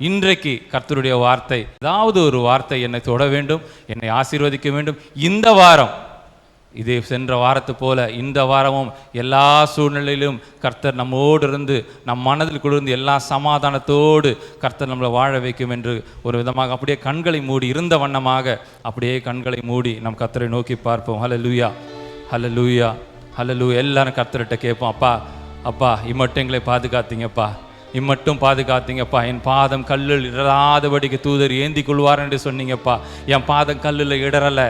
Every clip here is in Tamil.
இன்றைக்கு கர்த்தருடைய வார்த்தை, ஏதாவது ஒரு வார்த்தை என்னை தொட வேண்டும், என்னை ஆசீர்வதிக்க வேண்டும். இந்த வாரம் இதே சென்ற வாரத்து போல இந்த வாரமும் எல்லா சூழ்நிலையிலும் கர்த்தர் நம்மோடு இருந்து நம் மனதில் குளிர்ந்து எல்லா சமாதானத்தோடு கர்த்தர் நம்மளை வாழ வைக்கும் என்று ஒரு விதமாக அப்படியே கண்களை மூடி இருந்த வண்ணமாக அப்படியே கண்களை மூடி நம் கர்த்தரை நோக்கி பார்ப்போம். ஹல்லேலூயா, ஹல்லேலூயா, ஹல்லேலூயா. எல்லாரும் கர்த்தர்கிட்ட கேட்போம். அப்பா, அப்பா, இம்மட்டும் எங்களை பாதுகாத்தீங்கப்பா, இம்மட்டும் பாதுகாத்தீங்கப்பா. என் பாதம் கல்லில் இடராதபடிக்கு தூதர் ஏந்தி கொள்வார் என்று சொன்னீங்கப்பா. என் பாதம் கல்லில் இடரலை.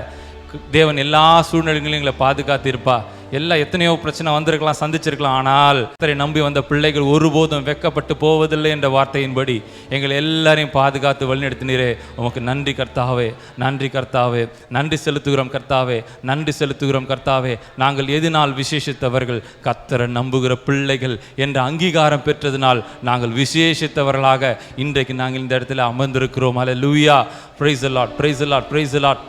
தேவன் எல்லா சூழ்நிலைகளையும் எங்களை பாதுகாத்திருப்பா. எல்லாம் எத்தனையோ பிரச்சனை வந்திருக்கலாம், சந்திச்சிருக்கலாம். ஆனால் கர்த்தரை நம்பி வந்த பிள்ளைகள் ஒருபோதும் வெட்கப்பட்டு போவதில்லை என்ற வார்த்தையின்படி எங்களை எல்லாரையும் பாதுகாத்து வழிநடத்தினீரே. உமக்கு நன்றி கர்த்தாவே, நன்றி கர்த்தாவே, நன்றி செலுத்துகிறோம் கர்த்தாவே, நன்றி செலுத்துகிறோம் கர்த்தாவே. நாங்கள் எதினால் விசேஷித்தவர்கள்? கர்த்தரை நம்புகிற பிள்ளைகள் என்ற அங்கீகாரம் பெற்றதினால் நாங்கள் விசேஷித்தவர்களாக இன்றைக்கு நாங்கள் இந்த இடத்துல அமர்ந்திருக்கிறோம். Hallelujah, praise the lord, praise the lord, praise the lord.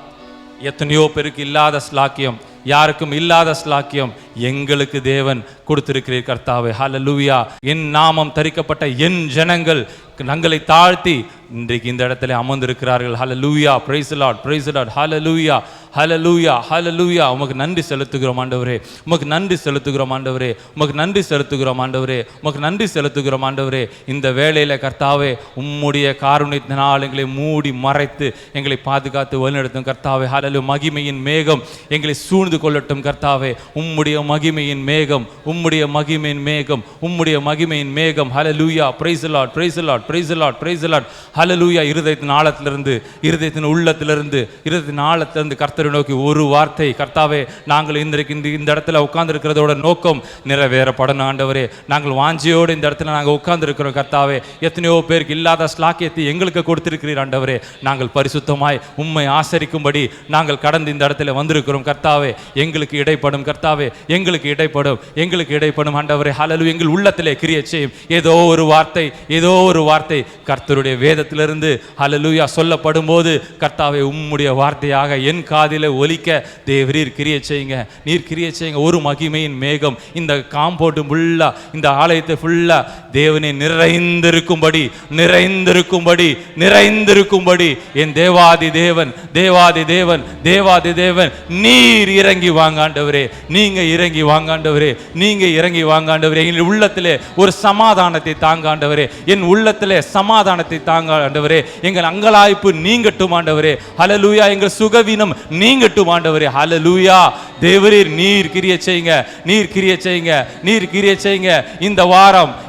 எத்தனையோ பேருக்கு இல்லாத ஸ்லாக்கியம், யாருக்கும் இல்லாத ஸ்லாக்கியம் எங்களுக்கு தேவன் கொடுத்திருக்கிறீர் கர்த்தாவே. ஹல்லேலூயா. என் நாமம் தரிக்கப்பட்ட என் ஜனங்கள் தங்களை தாழ்த்தி இன்றைக்கு இந்த இடத்துல அமர்ந்திருக்கிறார்கள். Hallelujah, praise the lord, praise the lord. Hallelujah, hallelujah, hallelujah. உமக்கு நன்றி செலுத்துகிறோம் ஆண்டவரே, உமக்கு நன்றி செலுத்துகிறோம் ஆண்டவரே, உமக்கு நன்றி செலுத்துகிறோம் ஆண்டவரே, உமக்கு நன்றி செலுத்துகிறோம் ஆண்டவரே. இந்த வேளையில கர்த்தாவே உம்முடைய காருண்யத்தினால் எங்களை மூடி மறைத்து எங்களை பாதுகாத்து வழிநடத்தும் கர்த்தாவே. ஹல்லேலூயா. மகிமையின் மேகம் எங்களை சூழ்ந்து கொள்ளட்டும் கர்த்தாவே. உம்முடைய மகிமையின் மேகம், உம்முடைய மகிமையின் மேகம், உம்முடைய மகிமையின் மேகம். Hallelujah, praise the lord, praise the lord, praise the lord, praise the lord. Hallelujah. இருதயத்தின் ஆழத்திலிருந்து, இருதயத்தின் உள்ளத்திலிருந்து, இருதயத்தின் ஆழத்திலிருந்து கர்த்தரை நோக்கி ஒரு வார்த்தை. கர்த்தாவே, நாங்கள் இன்றைக்கு இந்த இடத்துல உட்கார்ந்து இருக்கிறதோட நோக்கம் நிறைவேறப்படணும் ஆண்டவரே. நாங்கள் வாஞ்சியோடு இந்த இடத்துல நாங்கள் உட்கார்ந்து இருக்கிறோம் கர்த்தாவே. எத்தனையோ பேருக்கு இல்லாத ஸ்லாக்கியத்தை எங்களுக்கு கொடுத்திருக்கிறீர் ஆண்டவரே. நாங்கள் பரிசுத்தமாய் உம்மை ஆசரிக்கும்படி நாங்கள் கடந்து இந்த இடத்துல வந்திருக்கிறோம் கர்த்தாவே. எங்களுக்கு இடைப்படும் கர்த்தாவே, எங்களுக்கு இடைப்படும், எங்களுக்கு இடைப்படும் ஆண்டவரே. ஹல்லேலூயா. எங்கள் உள்ளத்திலே கிரியை செய்யும் ஏதோ ஒரு வார்த்தை, ஏதோ ஒரு வார்த்தை கர்த்தருடைய வேதத்திலிருந்து ஹல்லேலூயா சொல்லப்படும் போது கர்த்தாவே உம்முடைய வார்த்தையாக என் காதிலே ஒலிக்க தேவரீர் கிரியை செய்யுங்க, நீர் கிரியை செய்யுங்க. ஒரு மகிமையின் மேகம் இந்த காம்பவுண்ட் ஃபுல்லா, இந்த ஆலயத்தை ஃபுல்லா தேவனே நிறைந்திருக்கும்படி, நிறைந்திருக்கும்படி, நிறைந்திருக்கும்படி என் தேவாதி தேவன், தேவாதி தேவன், தேவாதி தேவன் நீர் இறங்கி வாங்க ஆண்டவரே. நீங்க இறங்கி வாங்க ஆண்டவரே, நீங்க இறங்கி வாங்க ஆண்டவரே. என் உள்ளத்திலே ஒரு சமாதானத்தை தாங்க ஆண்டவரே, என் உள்ளத்திலே சமாதானத்தை தாங்க ஆண்டவரே. எங்கள் அங்கலாய்ப்பு நீங்கட்டும் ஆண்டவரே. ஹல்லேலூயா. எங்கள் சுகவீனம் நீங்கட்டும் ஆண்டவரே. ஹல்லேலூயா. தேவரீர் நீர் கிரியை செய்யுங்க, நீர் கிரியை செய்யுங்க, நீர் கிரியை செய்யுங்க.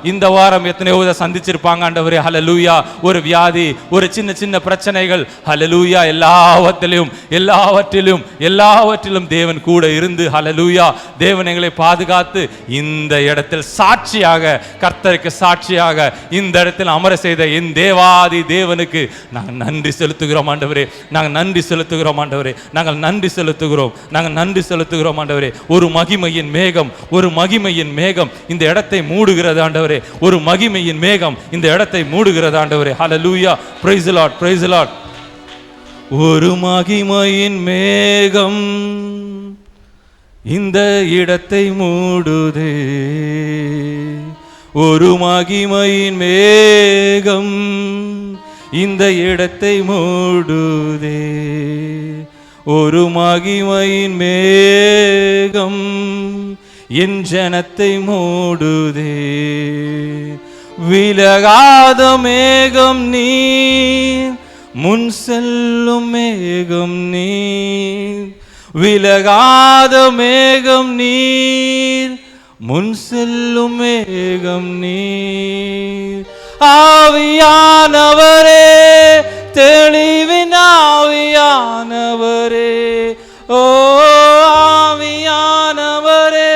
இந்த வாரம் எத்தனையோ சந்திச்சிருப்பாங்க ஆண்டவரே. ஹல்லேலூயா. ஒரு வியாதி, ஒரு சின்ன சின்ன பிரச்சனைகள், ஹல்லேலூயா. எல்லாவற்றிலும் தேவன் கூட இருந்து ஹல்லேலூயா தேவன் எங்களை பாதுகாத்து இந்த இடத்தில் சாட்சியாக, கர்த்தருக்கு சாட்சியாக இந்த இடத்தில் அமர செய்த என் தேவாதி தேவனுக்கு நாங்கள் நன்றி செலுத்துகிறோம் ஆண்டவரே. நாங்கள் நன்றி செலுத்துகிறோம் ஆண்டவரே. நாங்கள் நன்றி செலுத்துகிறோம், நாங்கள் நன்றி செலுத்துகிறோம் ஆண்டவரே. ஒரு மகிமையின் மேகம், ஒரு மகிமையின் மேகம் இந்த இடத்தை மூடுகிறது ஆண்டவரே. ஒரு மகிமையின் மேகம் இந்த இடத்தை மூடுகிறது ஆண்டவரே. Hallelujah. Praise the lord, praise the lord. ஒரு மகிமையின் மேகம் இந்த இடத்தை மூடுதே. ஒரு மகிமையின் மேகம் இந்த இடத்தை மூடுதே. ஒரு மகிமையின் மேகம் என் ஜனத்தை மூடுதே. விலகாத மேகம் நீர், முன் செல்லும் மேகம் நீர். விலகாத மேகம் நீர், முன் செல்லும் மேகம் நீர். ஆவியானவரே, தெளிவின் ஆவியானவரே, ஓ ஆவியானவரே,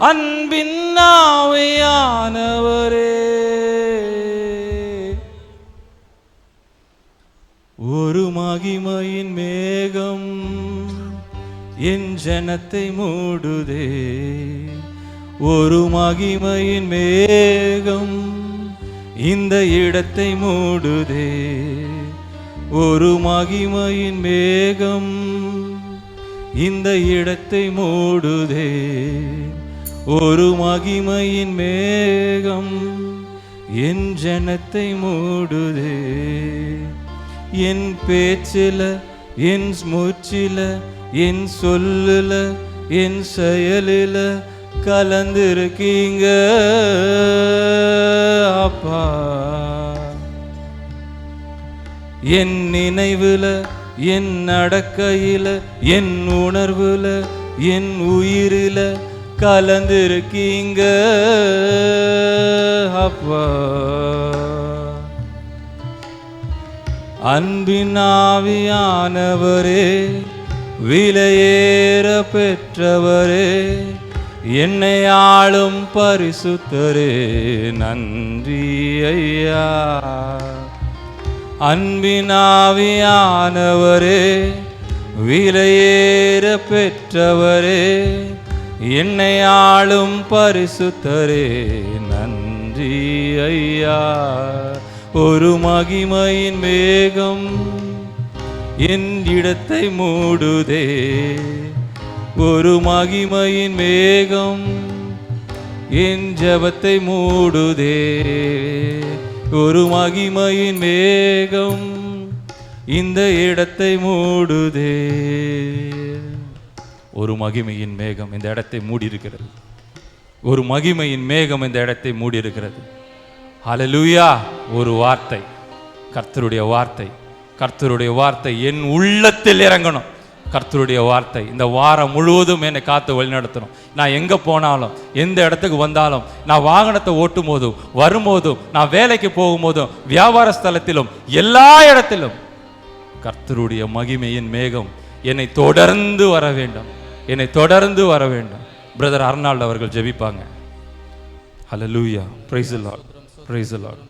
அன்பின் ஆவியானவரே. ஒரு மகிமையின் மேகம் என் ஜனத்தை மூடுதே. ஒரு மகிமையின் மேகம் இந்த இடத்தை மூடுதே. ஒரு மகிமையின் மேகம் இந்த இடத்தை மூடுதே. ஒரு மகிமையின் மேகம் என் ஜனத்தை மூடுதே. என் பேச்சில, என் மூச்சில, என் சொல்லுல, என் செயலில கலந்திருக்கீங்க அப்பா. என் நினைவுல, என் நடக்கையில, என் உணர்வுல, என் உயிரில கலந்திருக்கீங்க அப்பா. அன்பின் ஆவியானவரே, விலையேற பெற்றவரே, என்னை ஆளும் பரிசுத்தரே, நன்றி ஐயா. அன்பின் ஆவியானவரே, விலையேற பெற்றவரே, என்னை ஆளும் பரிசுத்தரே, நன்றி ஐயா. ஒரு மகிமையின் மேகம் என் இடத்தை மூடுதே. ஒரு மகிமையின் மேகம் என் ஜெபத்தை மூடுதே. ஒரு மகிமையின் மேகம் இந்த இடத்தை மூடுதே. ஒரு மகிமையின் மேகம் இந்த இடத்தை மூடியிருக்கிறது. ஒரு மகிமையின் மேகம் இந்த இடத்தை மூடியிருக்கிறது. ஹல்லேலூயா. ஒரு வார்த்தை, கர்த்தருடைய வார்த்தை, கர்த்தருடைய வார்த்தை என் உள்ளத்தில் இறங்கணும். கர்த்தருடைய வார்த்தை இந்த வாரம் முழுவதும் என்னை காத்து வழிநடத்தணும். நான் எங்கே போனாலும், எந்த இடத்துக்கு வந்தாலும், நான் வாகனத்தை ஓட்டும் போதும், வரும்போதும், நான் வேலைக்கு போகும்போதும், வியாபார ஸ்தலத்திலும், எல்லா இடத்திலும் கர்த்தருடைய மகிமையின் மேகம் என்னை தொடர்ந்து வர வேண்டும், என்னை தொடர்ந்து வர வேண்டும். பிரதர் அர்னால்ட் அவர்கள் ஜெபிப்பாங்க. Hallelujah. Praise the lord, praise the lord.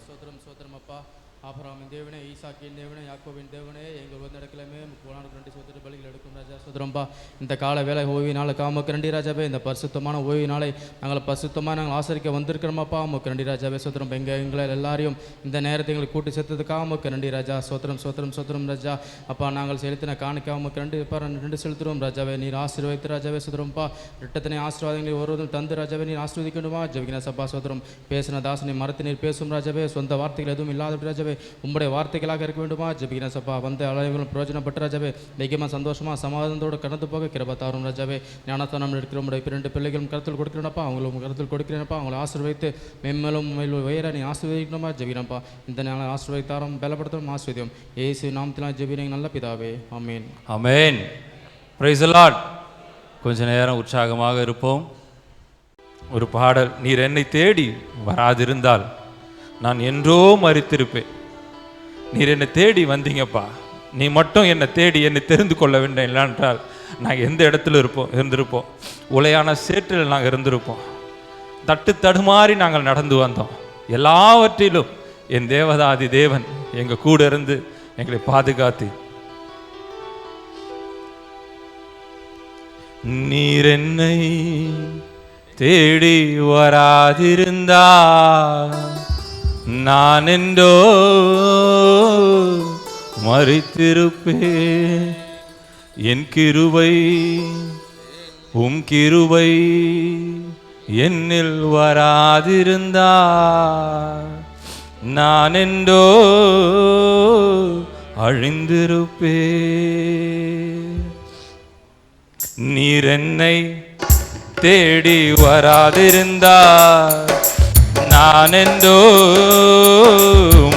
ஆபிரகாமின் தேவனே, ஈசாக்கின் தேவனே, யாக்கோபின் தேவனே, எங்கள் வந்து இடக்கிழமே முப்போனான 2 சோதர பலிகள் எடுக்கும் ராஜா. சுதரம்பா, இந்த கால வேலை ஓய்வினால காமக்கு நன்றி ராஜாவே. இந்த பரிசுத்தமான ஓய்வினாலே நாங்கள் பரிசுத்தமாக நாங்கள் ஆசரிக்க வந்திருக்கிறோமாப்பா. உமக்கு நன்றி ராஜாவே. சோத்திரம். எங்களை எல்லாரையும் இந்த நேரத்தை எங்களை கூட்டி சேர்த்ததுக்காக உமக்கு நன்றி ராஜா. சோத்திரம், சோத்திரம், சோத்திரம் ராஜா. அப்பா, நாங்கள் செலுத்தின காணிக்க உமக்கு நன்றி செலுத்துகிறோம் ராஜாவே. நீர் ஆசீர்வதித்து ராஜாவே. சுதரம்பா, இரட்டத்தினை ஆசீர்வாதங்களை ஒருவரும் தந்து ராஜாவே நீர் ஆசீர்வதிக்கணுமா ஜெபிக்கிற சப்பா. சோத்திரம். பேசின தாசனை மரத்தை நீர் பேசும் ராஜாவே. சொந்த வார்த்தைகள் எதுவும் இல்லாத ராஜாவே, உம்முடைய வார்த்தைகளாக இருக்க வேண்டுமா ஜெபிக்கிற சப்பா. வந்த அனைவரும் பிரயோஜனப்பட்ட ராஜாவே. தைரியமாக சந்தோஷமாக சமாதானத்தோடு கடந்து போக கிருபை ராஜாவே. ஞானஸ்தானம் எடுக்கிற உடைய 2 பிள்ளைகளும் கருத்தில் கொடுக்கிறேனப்பா. அவங்களும் கருத்தில் கொடுக்கிறேனப்பா. அவங்களை ஆசீர்வதித்து மென்மேலும் உயர நீ ஆசீர்வதிக்கணுமா ஜெபிக்கிறப்பா. இந்த நாளை ஆசீர்வதித்தாரம் பலப்படுத்தும் ஆசீர்வதியும் இயேசு நாமத்தினால் ஜெபிக்கிறேன் நல்ல பிதாவே. Amen, amen. Praise the lord. கொஞ்ச நேரம் உற்சாகமாக இருப்போம். ஒரு பாடல். நீர் என்னை தேடி வராதிருந்தால் நான் என்றோ மரித்திருப்பேன். நீர் என்னை தேடி வந்தீங்கப்பா. நீ மட்டும் என்னை தேடி என்னை தெரிந்து கொள்ள வேண்டும். இல்லைன்றால் நாங்கள் எந்த இடத்துல இருந்திருப்போம். உலையான சேற்றில் நாங்கள் இருந்திருப்போம். தட்டு தடுமாறி நாங்கள் நடந்து வந்தோம். எல்லாவற்றிலும் என் தேவதாதி தேவன் எங்கள் கூட இருந்து எங்களை பாதுகாத்து, நீர் என்னை தேடி வராதிருந்தா நான் என்றோ மரித்திருப்பேன். என் கிருபை உம் கிருபை என்னில் வராதிருந்தா நான் என்றோ அழிந்திருப்பேன். நீர் என்னை தேடி வராதிருந்தா நான் என்றோ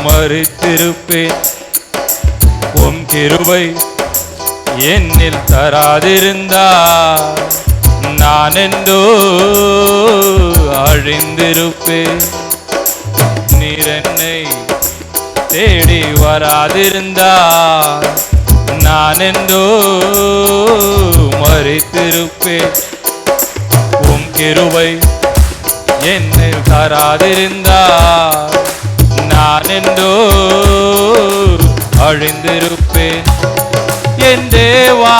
மரித்திருப்பேன். உம் கிருபை என்னில் தராதிருந்தா நான் என்றோ அழிந்திருப்பேன். நீர் என்னை தேடி வராதிருந்தா நான் என்றோ மரித்திருப்பேன். உம் கிருபை என்னில் தராதிருந்தா நான் என்றோ அழிந்திருப்பேன். என் தேவா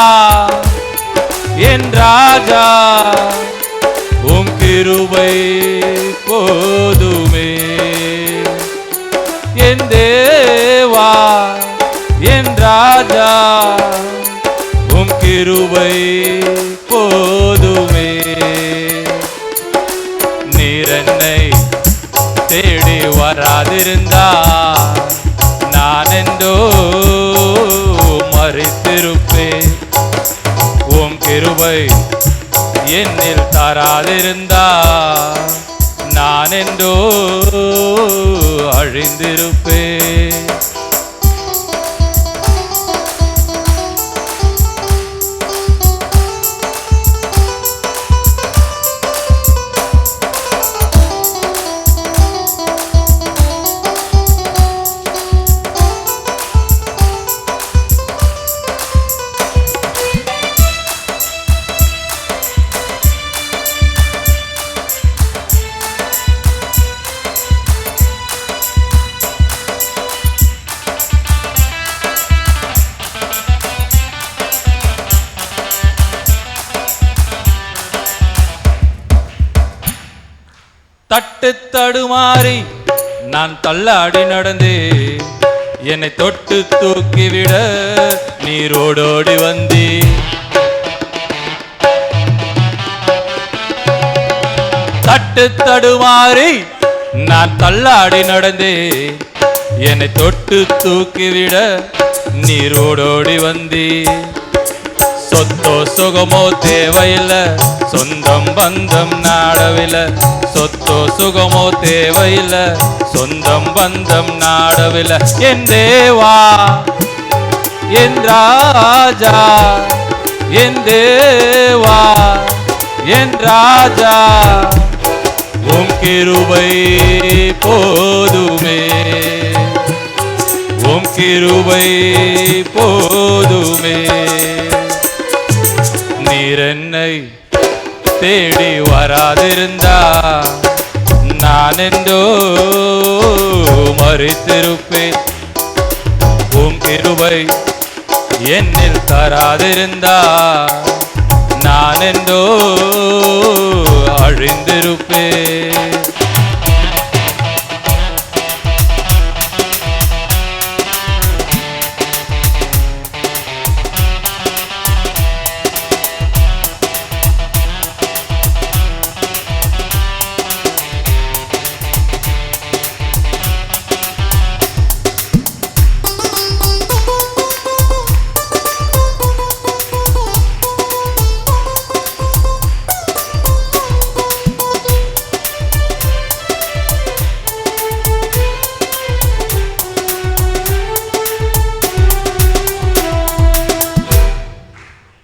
என் ராஜா உம் கிருபை போதுமே. என் தேவா என் ராஜா உம் கிருபை போதுமே. நீர் என்னை தேடி வரா போதுமே. உம் கிருபை என்னில் தராதிருந்தா நான் என்றோ அழிந்திருப்பேன். தட்டு தடுமாறி நான் தள்ளாடி நடந்தே என்னை தொட்டு தூக்கிவிட நீரோடோடி வந்தே. தட்டு தடுமாறி நான் தள்ளாடி நடந்தே என்னை தொட்டு தூக்கிவிட நீரோடோடி வந்தே. சொத்தோ சுகமோ தேவையில்லை, சொந்தம் பந்தம் நாடவில்லை. சொத்தோ சுகமோ தேவையில்லை, சொந்தம் பந்தம் நாடவில்லை. என் தேவா, என் ராஜா, என் தேவா, என் ராஜா, உம் கிருபை போதுமே, உம் கிருபை போதுமே. நீர் என்னை தேடி வராதிருந்தா நான் என்றோ மரித்திருப்பேன். உம் கிருபை என்னில் தராதிருந்தா நான் என்றோ அழிந்திருப்பேன்.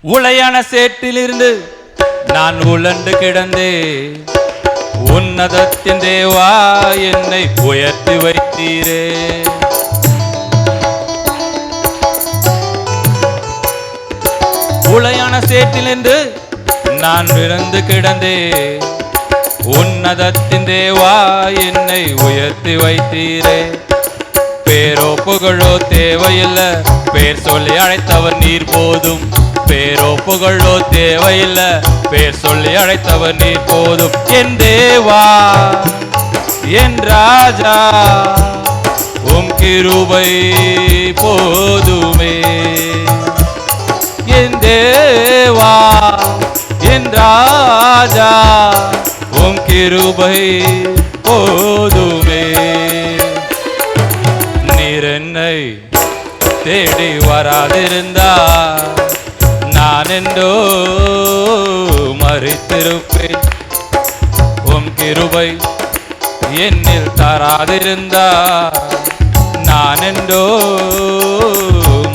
உளையான சேற்றிலிருந்து நான் உழண்டு கிடந்தே உன்னதத்தின் தேவா என்னை உயர்த்தி வைத்தீரே. உளையான சேற்றிலிருந்து நான் விழுந்து கிடந்தே உன்னதத்தின் தேவா என்னை உயர்த்தி வைத்தீரே. பேரோ புகழோ தேவையில்லை, பேர் சொல்லி அழைத்தவர் நீர் போதும். பேரோ புகழோ தேவையில்லை, பேர் சொல்லி அழைத்தவர் நீர் போதும். என் தேவா, என் ராஜா, உம் கிருபை போதுமே. என் தேவா, என் ராஜா, உம் கிருபை போதுமே. நீர் என்னை தேடி வராதிருந்தா நான் என்றோ மரித்திருப்பேன். உம் கிருபை என்னில் தராதிருந்தா நான் என்றோ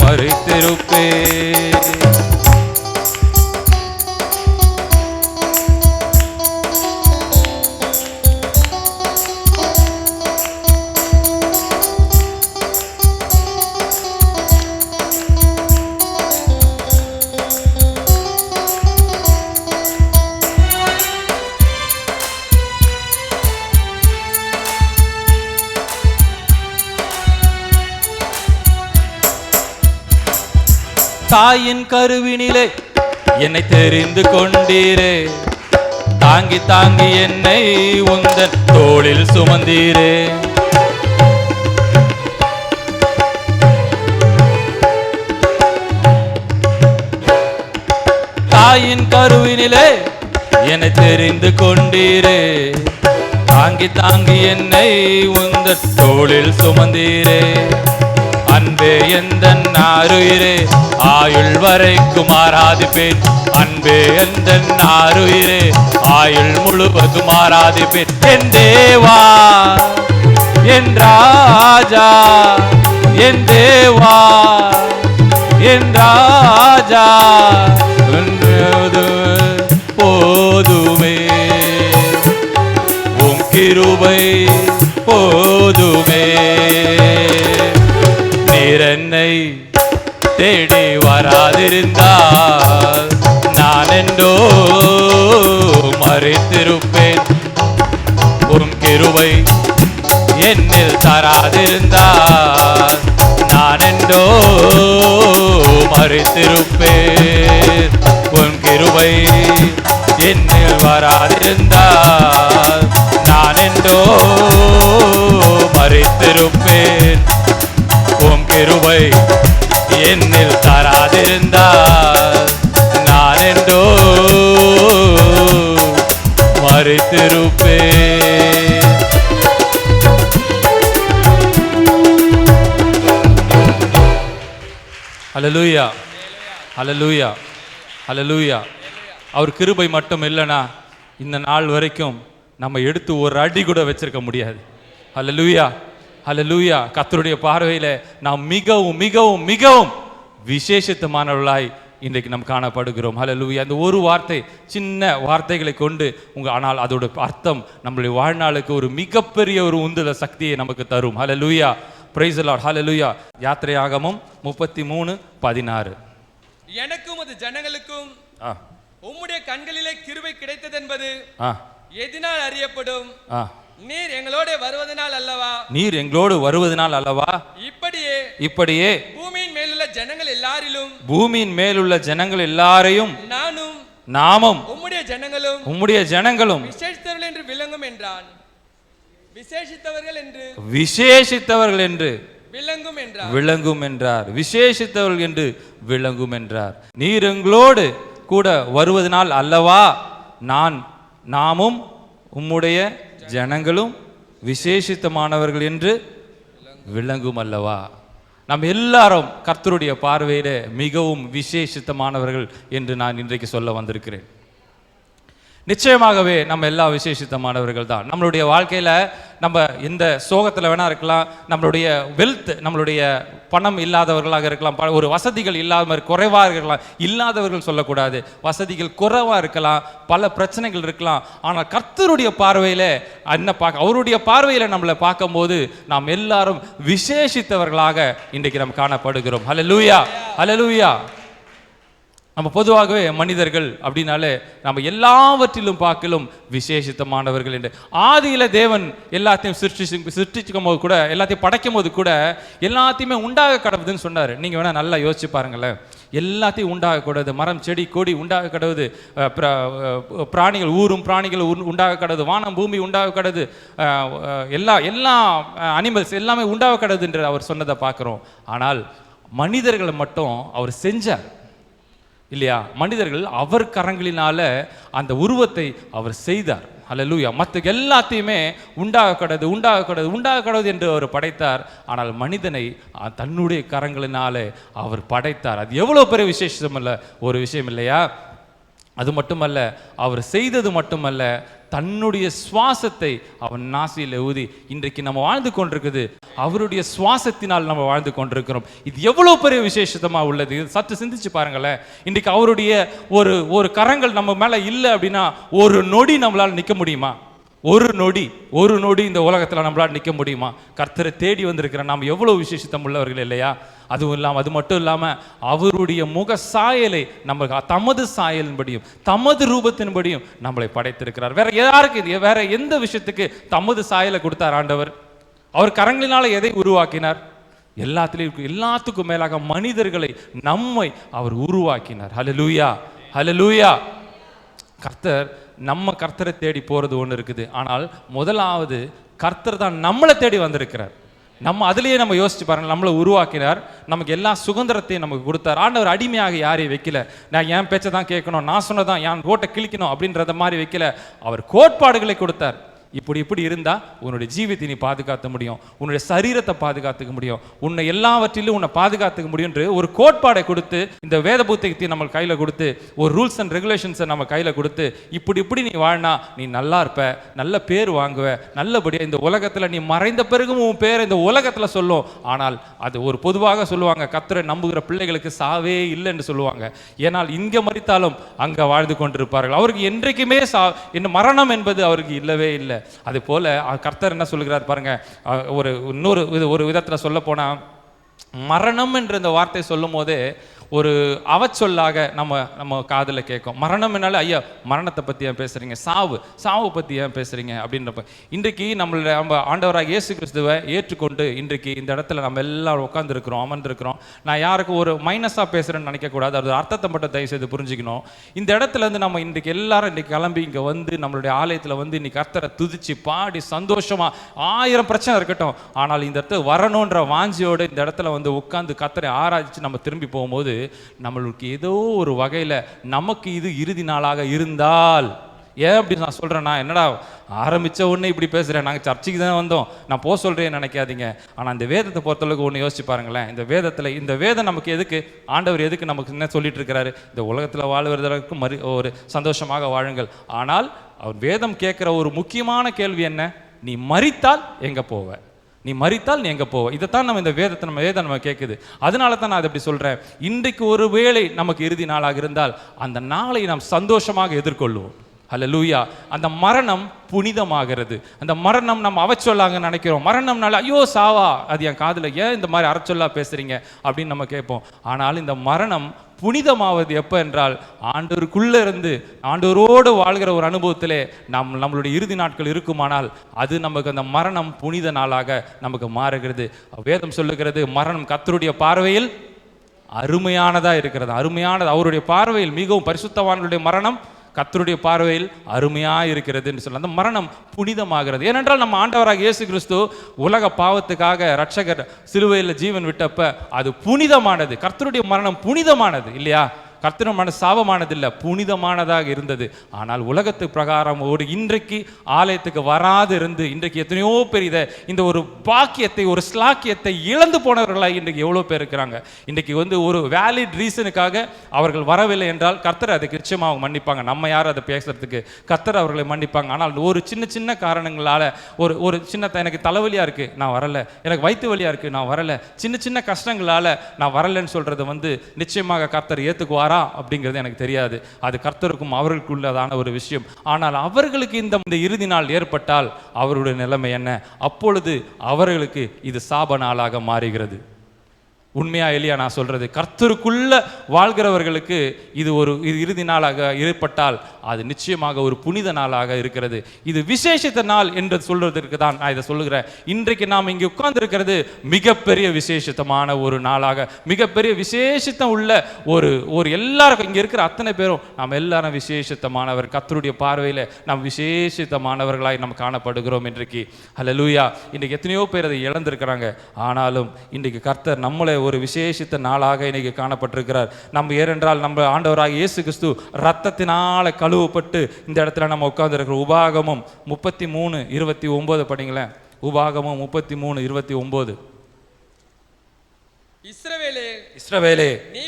மரித்திருப்பேன். தாயின் கருவினிலே என்னை தெரிந்து கொண்டீரே. தாங்கி தாங்கி என்னை உந்தன் தோளில் சுமந்தீரே. தாயின் கருவினிலே என்னை தெரிந்து கொண்டீரே. தாங்கி தாங்கி என்னை உந்தன் தோளில் சுமந்தீரே. அன்பே எந்தன் ஆருயிரே ஆயுள் வரைக்கும் ஆராதிப்பேன். அன்பே எந்தன் ஆருயிரே ஆயுள் முழுவதும் ஆராதிப்பேன். என் தேவா என் ராஜா என் தேவா என் ராஜா போதுமே உம் கிருபை போதுமே. நீர் என்னை தேடி வராதிருந்தால் நான் என்றோ மறித்திருப்பேன். உம் கிருபை என்னில் தராதிருந்தால் நான் என்றோ மறித்திருப்பேன். உன் கிருபை என்னில் வராதிருந்தால் நான் என்றோ மறித்திருப்பேன். உன் கிருபை என்னில் தராதிருந்தால் நான் என்றோ மறித்திருப்பேன். ஹல்லேலூயா ஹல்லேலூயா ஹல்லேலூயா. அவர் கிருபை மட்டும் இல்லைனா இந்த நாள் வரைக்கும் நம்ம எடுத்து ஒரு அடி கூட வச்சிருக்க முடியாது. ஹல்லேலூயா ஹல்லேலூயா. கர்த்தருடைய பார்வையில் நாம் மிகவும் மிகவும் மிகவும் விசேஷித்தமானவர்களாய் இன்றைக்கு நாம் காணப்படுகிறோம். ஹல்லேலூயா. அந்த ஒரு வார்த்தை, சின்ன வார்த்தைகளை கொண்டு ஆனால் அதோட அர்த்தம் நம்மளுடைய வாழ்நாளுக்கு ஒரு மிகப்பெரிய ஒரு உந்துதல் சக்தியை நமக்கு தரும். Hallelujah. Praise the lord. Hallelujah. யாத்திரையாகமம் 33:16. எனக்கும் அது ஜனங்களுக்கும் உம்முடைய கண்களிலே கிருபை கிடைத்தது என்பது எதினால் அறியப்படும். நீர் எங்களோட வருவதனால் அல்லவா? நீர் எங்களோடு வருவதனால் அல்லவா? இப்படியே பூமியின் மேலுள்ள ஜனங்கள் எல்லாரிலும் பூமியின் மேலுள்ள ஜனங்கள் எல்லாரையும் நாமும் உம்முடைய ஜனங்களும் விசேஷித்தவர்கள் என்று விளங்கும் என்றான். விசேஷித்தவர்கள் என்று விளங்கும் என்றார். விசேஷித்தவர்கள் என்று விளங்கும் என்றார். நீர் எங்களோடு கூட வருவதனால் அல்லவா நாமும் உம்முடைய ஜனங்களும் விசேஷித்தமானவர்கள் என்று விளங்கும் அல்லவா? நாம் எல்லாரும் கர்த்தருடைய பார்வையிலே மிகவும் விசேஷித்தமானவர்கள் என்று நான் இன்றைக்கு சொல்ல வந்திருக்கிறேன். நிச்சயமாகவே நம்ம எல்லா விசேஷித்தமானவர்கள் தான். நம்மளுடைய வாழ்க்கையில் நம்ம இந்த சோகத்தில் வேணா இருக்கலாம், நம்மளுடைய வெல்த், நம்மளுடைய பணம் இல்லாதவர்களாக இருக்கலாம், ஒரு வசதிகள் இல்லாமல் குறைவாக இருக்கலாம். இல்லாதவர்கள் சொல்லக்கூடாது, வசதிகள் குறைவாக இருக்கலாம், பல பிரச்சனைகள் இருக்கலாம். ஆனால் கர்த்தருடைய பார்வையில் என்ன அவருடைய பார்வையில் நம்மளை பார்க்கும்போது நாம் எல்லாரும் விசேஷித்தவர்களாக இன்றைக்கு நம்ம காணப்படுகிறோம். ஹல்லேலூயா ஹல்லேலூயா. நம்ம பொதுவாகவே மனிதர்கள் அப்படின்னாலே நம்ம எல்லாவற்றிலும் பார்க்கலும் விசேஷித்தமானவர்கள் என்று. ஆதியில தேவன் எல்லாத்தையும் சிருஷ்டிக்கும் போது கூட, எல்லாத்தையும் படைக்கும் போது கூட எல்லாத்தையுமே உண்டாக கடவுதுன்னு சொன்னார். நீங்கள் வேணால் நல்லா யோசிச்சு பாருங்களேன். எல்லாத்தையும் உண்டாக கூடாது, மரம் செடி கொடி உண்டாக கடவுது, பிராணிகள் ஊரும் பிராணிகள் உண்டாக கடவுது, வானம் பூமி உண்டாக கடவுது, எல்லா அனிமல்ஸ் எல்லாமே உண்டாக கடவுது என்று அவர் சொன்னதை பார்க்குறோம். ஆனால் மனிதர்களை மட்டும் அவர் செஞ்சார் இல்லையா? மனிதர்கள் அவர் கரங்களினால அந்த உருவத்தை அவர் செய்தார். ஹல்லேலூயா. மற்ற எல்லாத்தையுமே உண்டாக கடவுது என்று அவர் படைத்தார். ஆனால் மனிதனை தன்னுடைய கரங்களினாலே அவர் படைத்தார். அது எவ்வளோ பெரிய விசேஷம் அல்ல, ஒரு விஷயம் இல்லையா? அது மட்டுமல்ல, அவர் செய்தது மட்டுமல்ல, தன்னுடைய சுவாசத்தை அவன் நாசியில் ஊதி இன்றைக்கு நம்ம வாழ்ந்து கொண்டிருக்குது. அவருடைய சுவாசத்தினால் நம்ம வாழ்ந்து கொண்டிருக்கிறோம். இது எவ்வளோ பெரிய விசேஷமா உள்ளது. சற்று சிந்திச்சு பாருங்களேன். இன்றைக்கு அவருடைய ஒரு கரங்கள் நம்ம மேலே இல்லை அப்படின்னா ஒரு நொடி நம்மளால் நிற்க முடியுமா? ஒரு நொடி இந்த உலகத்தில் நம்மளால் நிற்க முடியுமா? கர்த்தரை தேடி வந்திருக்கிற நாம் எவ்வளோ விசேஷத்தம் உள்ளவர்கள் இல்லையா? அது மட்டும் இல்லாமல் அவருடைய முக சாயலை நம்ம தமது சாயலின்படியும் தமது ரூபத்தின்படியும் நம்மளை படைத்திருக்கிறார். வேற எந்த விஷயத்துக்கு தமது சாயலை கொடுத்தார் ஆண்டவர்? அவர் கரங்களினால எதை உருவாக்கினார்? எல்லாத்துக்கும் மேலாக மனிதர்களை, நம்மை அவர் உருவாக்கினார். ஹல்லேலூயா ஹல்லேலூயா. கர்த்தரை தேடி போறது ஒன்று இருக்குது. ஆனால் முதலாவது கர்த்தர் தான் நம்மளை தேடி வந்திருக்கிறார். அதுலேயே நம்ம யோசிச்சு பாருங்க. நம்மளை உருவாக்கினார், நமக்கு எல்லா சுதந்திரத்தையும் நமக்கு கொடுத்தார். ஆண்டவர் அடிமையாக யாரையும் வைக்கல. நான் என் பேச்சை தான் கேட்கணும், நான் சொன்னதான் என் ஓட்டை கிழிக்கணும் அப்படின்றத மாதிரி வைக்கல. அவர் கோட்பாடுகளை கொடுத்தார். இப்படி இருந்தா உன்னுடைய ஜீவியத்தை நீ பாதுகாத்த முடியும், உன்னுடைய சரீரத்தை பாதுகாத்துக்க முடியும், உன்னை எல்லாவற்றிலும் உன்னை பாதுகாத்துக்க முடியும் என்று ஒரு கோட்பாடை கொடுத்து, இந்த வேத புத்தகத்தை நம்ம கையில கொடுத்து, ஒரு ரூல்ஸ் அண்ட் ரெகுலேஷன்ஸை நம்ம கையில கொடுத்து, இப்படி நீ வாழ்னா நீ நல்லா இருப்ப, நல்ல பேர் வாங்குவ, நல்லபடியா இந்த உலகத்துல நீ மறைந்த பிறகும் உன் பேர் இந்த உலகத்துல சொல்லும். ஆனால் அது ஒரு பொதுவாக சொல்லுவாங்க, கர்த்தரை நம்புகிற பிள்ளைகளுக்கு சாவே இல்லை என்று சொல்லுவாங்க. ஏனால் இங்க மரித்தாலும் அங்க வாழ்ந்து கொண்டிருப்பார்கள். அவருக்கு என்றைக்குமே மரணம் என்பது அவருக்கு இல்லவே இல்லை. அது போல கர்த்தர் என்ன சொல்லுகிறார் பாருங்க, ஒரு விதத்துல சொல்ல போனா, மரணம் என்ற இந்த வார்த்தை சொல்லும் போதே ஒரு அவச்சொல்லாக நம்ம காதில் கேட்கும். மரணம் என்னால ஐயா மரணத்தை பற்றி ஏன் பேசுகிறீங்க, சாவு பற்றி ஏன் பேசுகிறீங்க அப்படின்றப்ப, இன்றைக்கு நம்ம ஆண்டவராக இயேசு கிறிஸ்துவை ஏற்றுக்கொண்டு இன்றைக்கு இந்த இடத்துல நம்ம எல்லாரும் உட்காந்துருக்கிறோம், அமர்ந்திருக்கிறோம். நான் யாருக்கும் ஒரு மைனஸாக பேசுகிறேன்னு நினைக்கக்கூடாது, அது அர்த்தத்தை மட்டும் தயவு செய்து புரிஞ்சுக்கணும். இந்த இடத்துல இருந்து நம்ம இன்றைக்கு எல்லாரும் இன்றைக்கி கிளம்பி இங்கே வந்து நம்மளுடைய ஆலயத்தில் வந்து இன்னைக்கு கர்த்தரை துதிச்சு பாடி சந்தோஷமாக, 1000 பிரச்சனை இருக்கட்டும், ஆனால் இந்த இடத்துல வரணுன்ற வாஞ்சியோடு இந்த இடத்துல வந்து உட்காந்து கர்த்தரை ஆராய்ச்சி நம்ம திரும்பி போகும்போது நம்மளுக்கு ஏதோ ஒரு வகையில் நமக்கு இது இறுதி நாளாக இருந்தால், ஏன் அப்படி நான் சொல்கிறேன்னா, என்னடா ஆரம்பித்த உடனே இப்படி பேசுகிறேன், நாங்கள் சர்ச்சைக்கு தான் வந்தோம், நான் போக சொல்கிறேன்னு நினைக்காதீங்க. ஆனால் இந்த வேதத்தை பொறுத்தளவுக்கு ஒன்று யோசிச்சு பாருங்களேன். இந்த வேதம் நமக்கு எதுக்கு, ஆண்டவர் எதுக்கு நமக்கு என்ன சொல்லிட்டு இருக்கிறாரு, இந்த உலகத்தில் வாழ்வதற்கு ஒரு சந்தோஷமாக வாழுங்கள். ஆனால் அவர் வேதம் கேட்குற ஒரு முக்கியமான கேள்வி என்ன, நீ மரித்தால் எங்கே போவ, நீ மரித்தால் நீ எங்கே போவ. இதைத்தான் நம்ம இந்த வேதம் நம்ம கேட்குது. அதனால தான் நான் அதை அப்படி சொல்கிறேன். இன்றைக்கு ஒரு வேளை நமக்கு இறுதி நாளாக இருந்தால் அந்த நாளை நாம் சந்தோஷமாக எதிர்கொள்வோம். ஹல்லேலூயா. அந்த மரணம் புனிதமாகிறது. அந்த மரணம் நம்ம அவச்சொல்லாங்க நினைக்கிறோம், மரணம்னால ஐயோ சாவா, அது என் காதில் ஏன் இந்த மாதிரி அறச்சொல்லா பேசுறீங்க அப்படின்னு நம்ம கேட்போம். ஆனால் இந்த மரணம் புனிதமாவது எப்போ என்றால், ஆண்டவருக்குள்ளே இருந்து ஆண்டவரோடு வாழ்கிற ஒரு அனுபவத்திலே நம்மளுடைய இறுதி நாட்கள் இருக்குமானால் அது நமக்கு அந்த மரணம் புனித நாளாக நமக்கு மாறுகிறது. வேதம் சொல்லுகிறது, மரணம் கர்த்தருடைய பார்வையில் அருமையானதா இருக்கிறது. அருமையானது, அவருடைய பார்வையில் மிகவும் பரிசுத்தவான்களுடைய மரணம் கர்த்தருடைய பார்வையில் அருமையாக இருக்கிறது என்று சொல்ல, அந்த மரணம் புனிதமாகிறது. ஏனென்றால் நம்ம ஆண்டவராக இயேசு கிறிஸ்து உலக பாவத்துக்காக இரட்சகர் சிலுவையில் ஜீவன் விட்டப்ப அது புனிதமானது. கர்த்தருடைய மரணம் புனிதமானது இல்லையா? கர்த்தருடைய மரணம் சாபமானது இல்லை, புனிதமானதாக இருந்தது. ஆனால் உலகத்து பிரகாரம் ஒரு இன்றைக்கு ஆலயத்துக்கு வராது இருந்து இன்றைக்கு எத்தனையோ பேர் இந்த ஒரு பாக்கியத்தை, ஒரு ஸ்லாக்கியத்தை இழந்து போனவர்களாக இன்றைக்கு எவ்வளோ பேர் இருக்கிறாங்க. இன்றைக்கு வந்து ஒரு வேலிட் ரீசனுக்காக அவர்கள் வரவில்லை என்றால் கர்த்தர் அதுக்கு நிச்சயமாக அவங்க மன்னிப்பாங்க. நம்ம யாரும் அதை பேசுறதுக்கு, கர்த்தர் அவர்களை மன்னிப்பாங்க. ஆனால் ஒரு சின்ன காரணங்களால், ஒரு சின்ன எனக்கு தலைவலியாக இருக்குது நான் வரலை, எனக்கு வயிற்று வலியாக இருக்குது நான் வரலை, சின்ன கஷ்டங்களால் நான் வரலைன்னு சொல்கிறது வந்து நிச்சயமாக கர்த்தர் ஏற்றுக்குவார் அப்படிங்கிறது எனக்கு தெரியாது. அது கர்த்தருக்கும் அவர்களுக்குள்ளதான ஒரு விஷயம். ஆனால் அவர்களுக்கு இந்த இறுதி நாள் ஏற்பட்டால் அவருடைய நிலைமை என்ன? அப்பொழுது அவர்களுக்கு இது சாப நாளாக மாறுகிறது. உண்மையா இல்லையா நான் சொல்றது? கர்த்தருக்குள்ள வாழ்கிறவர்களுக்கு இது இறுதி நாளாக ஏற்பட்டால் அது நிச்சயமாக ஒரு புனித நாளாக இருக்கிறது. இது விசேஷித்த நாள் என்று சொல்றதற்கு தான் நான் இதை சொல்லுகிறேன். இன்றைக்கு நாம் இங்கே உட்கார்ந்து இருக்கிறது மிகப்பெரிய விசேஷித்தமான ஒரு நாளாக, மிகப்பெரிய விசேஷித்தம் உள்ள ஒரு எல்லாருக்கும் இங்கே இருக்கிற அத்தனை பேரும் நாம் எல்லாரும் விசேஷித்தமானவர். கர்த்தருடைய பார்வையில் நாம் விசேஷித்தமானவர்களாய் நாம் காணப்படுகிறோம் இன்றைக்கு. ஹல்லேலூயா. இன்றைக்கு எத்தனையோ பேர் அதை இழந்திருக்கிறாங்க. ஆனாலும் இன்றைக்கு கர்த்தர் நம்மளை ஒரு விசேஷித்த நாளாக இன்னைக்கு காணப்பட்டிருக்கிறார். நம்ம ஏனென்றால் நம்ம ஆண்டவராக இயேசு கிறிஸ்து ரத்தத்தினால கழுவப்பட்டு இந்த இடத்துல நம்ம உட்கார்ந்து இருக்கிறோம். உபாகமம் 33:29 படிங்களேன். உபாகமம் 33:29. இஸ்ரவேலே நீ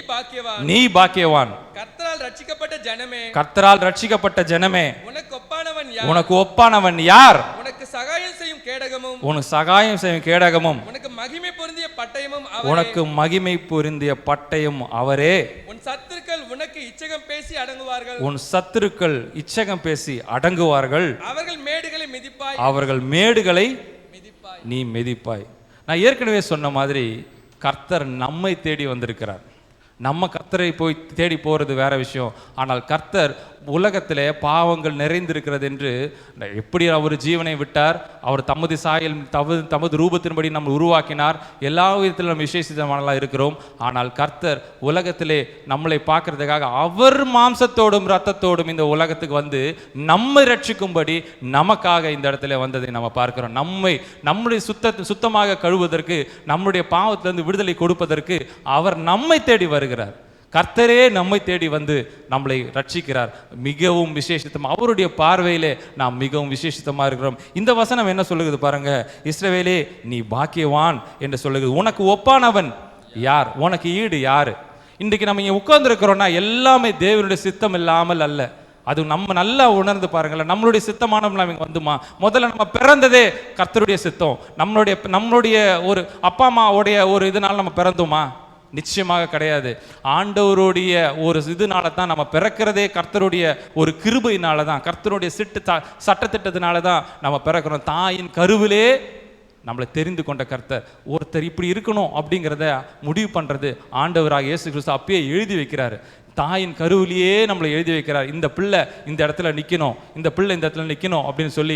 பாக்கியவான், கர்த்தரால் ரட்சிக்கப்பட்ட ஜனமே, உனக்கு ஒப்பானவன் யார்? உனக்கு சகாயம் செய்யும் கேடகமும் உனக்கு மகிமை பொருந்திய பட்டயம் அவரே. உன் சத்துருக்கள் உனக்கு இச்சகம் பேசி அடங்குவார்கள். அவர்கள் மேடுகளை நீ மிதிப்பாய். நான் ஏற்கனவே சொன்ன மாதிரி கர்த்தர் நம்மை தேடி வந்திருக்கிறார். நம்ம கர்த்தரை போய் தேடி போகிறது வேற விஷயம். ஆனால் கர்த்தர் உலகத்திலே பாவங்கள் நிறைந்திருக்கிறது என்று எப்படி அவர் ஜீவனை விட்டார், அவர் தமது சாயல் தமது ரூபத்தின்படி நம்ம உருவாக்கினார். எல்லா விதத்திலும் நம்ம விசேஷமானலாம் இருக்கிறோம். ஆனால் கர்த்தர் உலகத்திலே நம்மளை பார்க்கறதுக்காக அவர் மாம்சத்தோடும் இரத்தத்தோடும் இந்த உலகத்துக்கு வந்து நம்மை ரட்சிக்கும்படி நமக்காக இந்த இடத்துல வந்ததை நம்ம பார்க்கிறோம். நம்முடைய சுத்தமாக கழுவுவதற்கு, நம்முடைய பாவத்திலிருந்து விடுதலை கொடுப்பதற்கு அவர் நம்மை தேடி வருகிறார். கர்த்தரே நம்மை தேடி வந்து நம்மளை ரட்சிக்கிறார். மிகவும் விசேஷித்தமாக அவருடைய பார்வையிலே நாம் மிகவும் விசேஷித்தமாக இருக்கிறோம். இந்த வசனம் என்ன சொல்லுகிறது பாருங்க, இஸ்ரவேலே நீ பாக்கியவான் என்று சொல்லுகிறது. உனக்கு ஒப்பானவன் யார், உனக்கு ஈடு யாரு? இன்றைக்கு நம்ம இங்கே உட்கார்ந்துருக்கிறோம்னா எல்லாமே தேவனுடைய சித்தம் இல்லாமல் அல்ல. அது நம்ம நல்லா உணர்ந்து பாருங்களேன். நம்மளுடைய சித்தமானவங்க இங்கே வந்துமா? முதல்ல நம்ம பிறந்ததே கர்த்தருடைய சித்தம். நம்மளுடைய ஒரு அப்பா அம்மாவுடைய ஒரு இதனால நம்ம பிறந்தோமா? நிச்சயமாக கிடையாது. ஆண்டவருடைய ஒரு இதனால தான் நம்ம பிறக்கிறதே, கர்த்தருடைய ஒரு கிருபையினால தான், கர்த்தருடைய சட்டத்திட்டத்தினால தான் நம்ம பிறக்கிறோம். தாயின் கருவிலே நம்மளை தெரிந்து கொண்ட கர்த்தர் ஒருத்தர் இப்படி இருக்கணும் அப்படிங்கிறத முடிவு பண்ணுறது ஆண்டவராக இயேசு கிறிஸ்து அப்பயே எழுதி வைக்கிறாரு. தாயின் கருவிலேயே நம்மளை எழுதி வைக்கிறார். இந்த பிள்ளை இந்த இடத்துல நிற்கணும், இந்த பிள்ளை இந்த இடத்துல நிற்கணும் அப்படின்னு சொல்லி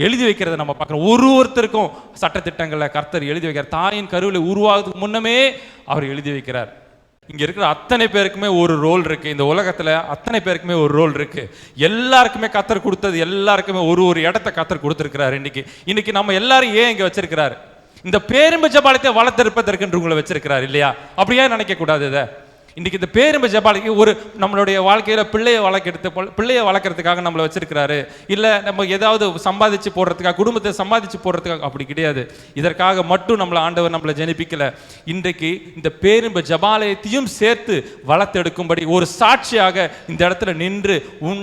எழுதி வைக்கிறத நம்ம பார்க்குறோம். ஒருத்தருக்கும் சட்டத்திட்டங்களை கர்த்தர் எழுதி வைக்கிறார். தாயின் கருவில் உருவாகிறதுக்கு முன்னமே அவர் எழுதி வைக்கிறார். இங்கே இருக்கிற அத்தனை பேருக்குமே ஒரு ரோல் இருக்குது. இந்த உலகத்தில் அத்தனை பேருக்குமே ஒரு ரோல் இருக்குது. எல்லாருக்குமே கர்த்தர் கொடுத்தது, எல்லாருக்குமே ஒரு இடத்த கர்த்தர் கொடுத்துருக்கிறார். இன்னைக்கு நம்ம எல்லாரும் ஏன் இங்கே வச்சிருக்கிறார்? இந்த பேரின்ப ஜெபாலயத்தை வளர்த்தெடுப்பதற்கு உங்களை வச்சிருக்கிறார் இல்லையா? அப்படியே நினைக்கக்கூடாது. இதை இன்றைக்கி இந்த பேரின்ப ஜெபாலயத்தை ஒரு நம்மளுடைய வாழ்க்கையில் பிள்ளையை வளர்க்குறதுக்காக நம்மளை வச்சிருக்கிறாரு. இல்லை நம்ம ஏதாவது சம்பாதிச்சு போடுறதுக்காக, குடும்பத்தை சம்பாதிச்சு போடுறதுக்காக, அப்படி கிடையாது. இதற்காக மட்டும் நம்மளை ஆண்டவர் நம்மளை ஜெனிப்பிக்கலை. இன்றைக்கு இந்த பேரின்ப ஜெபாலயத்தையும் சேர்த்து வளர்த்தெடுக்கும்படி ஒரு சாட்சியாக இந்த இடத்துல நின்று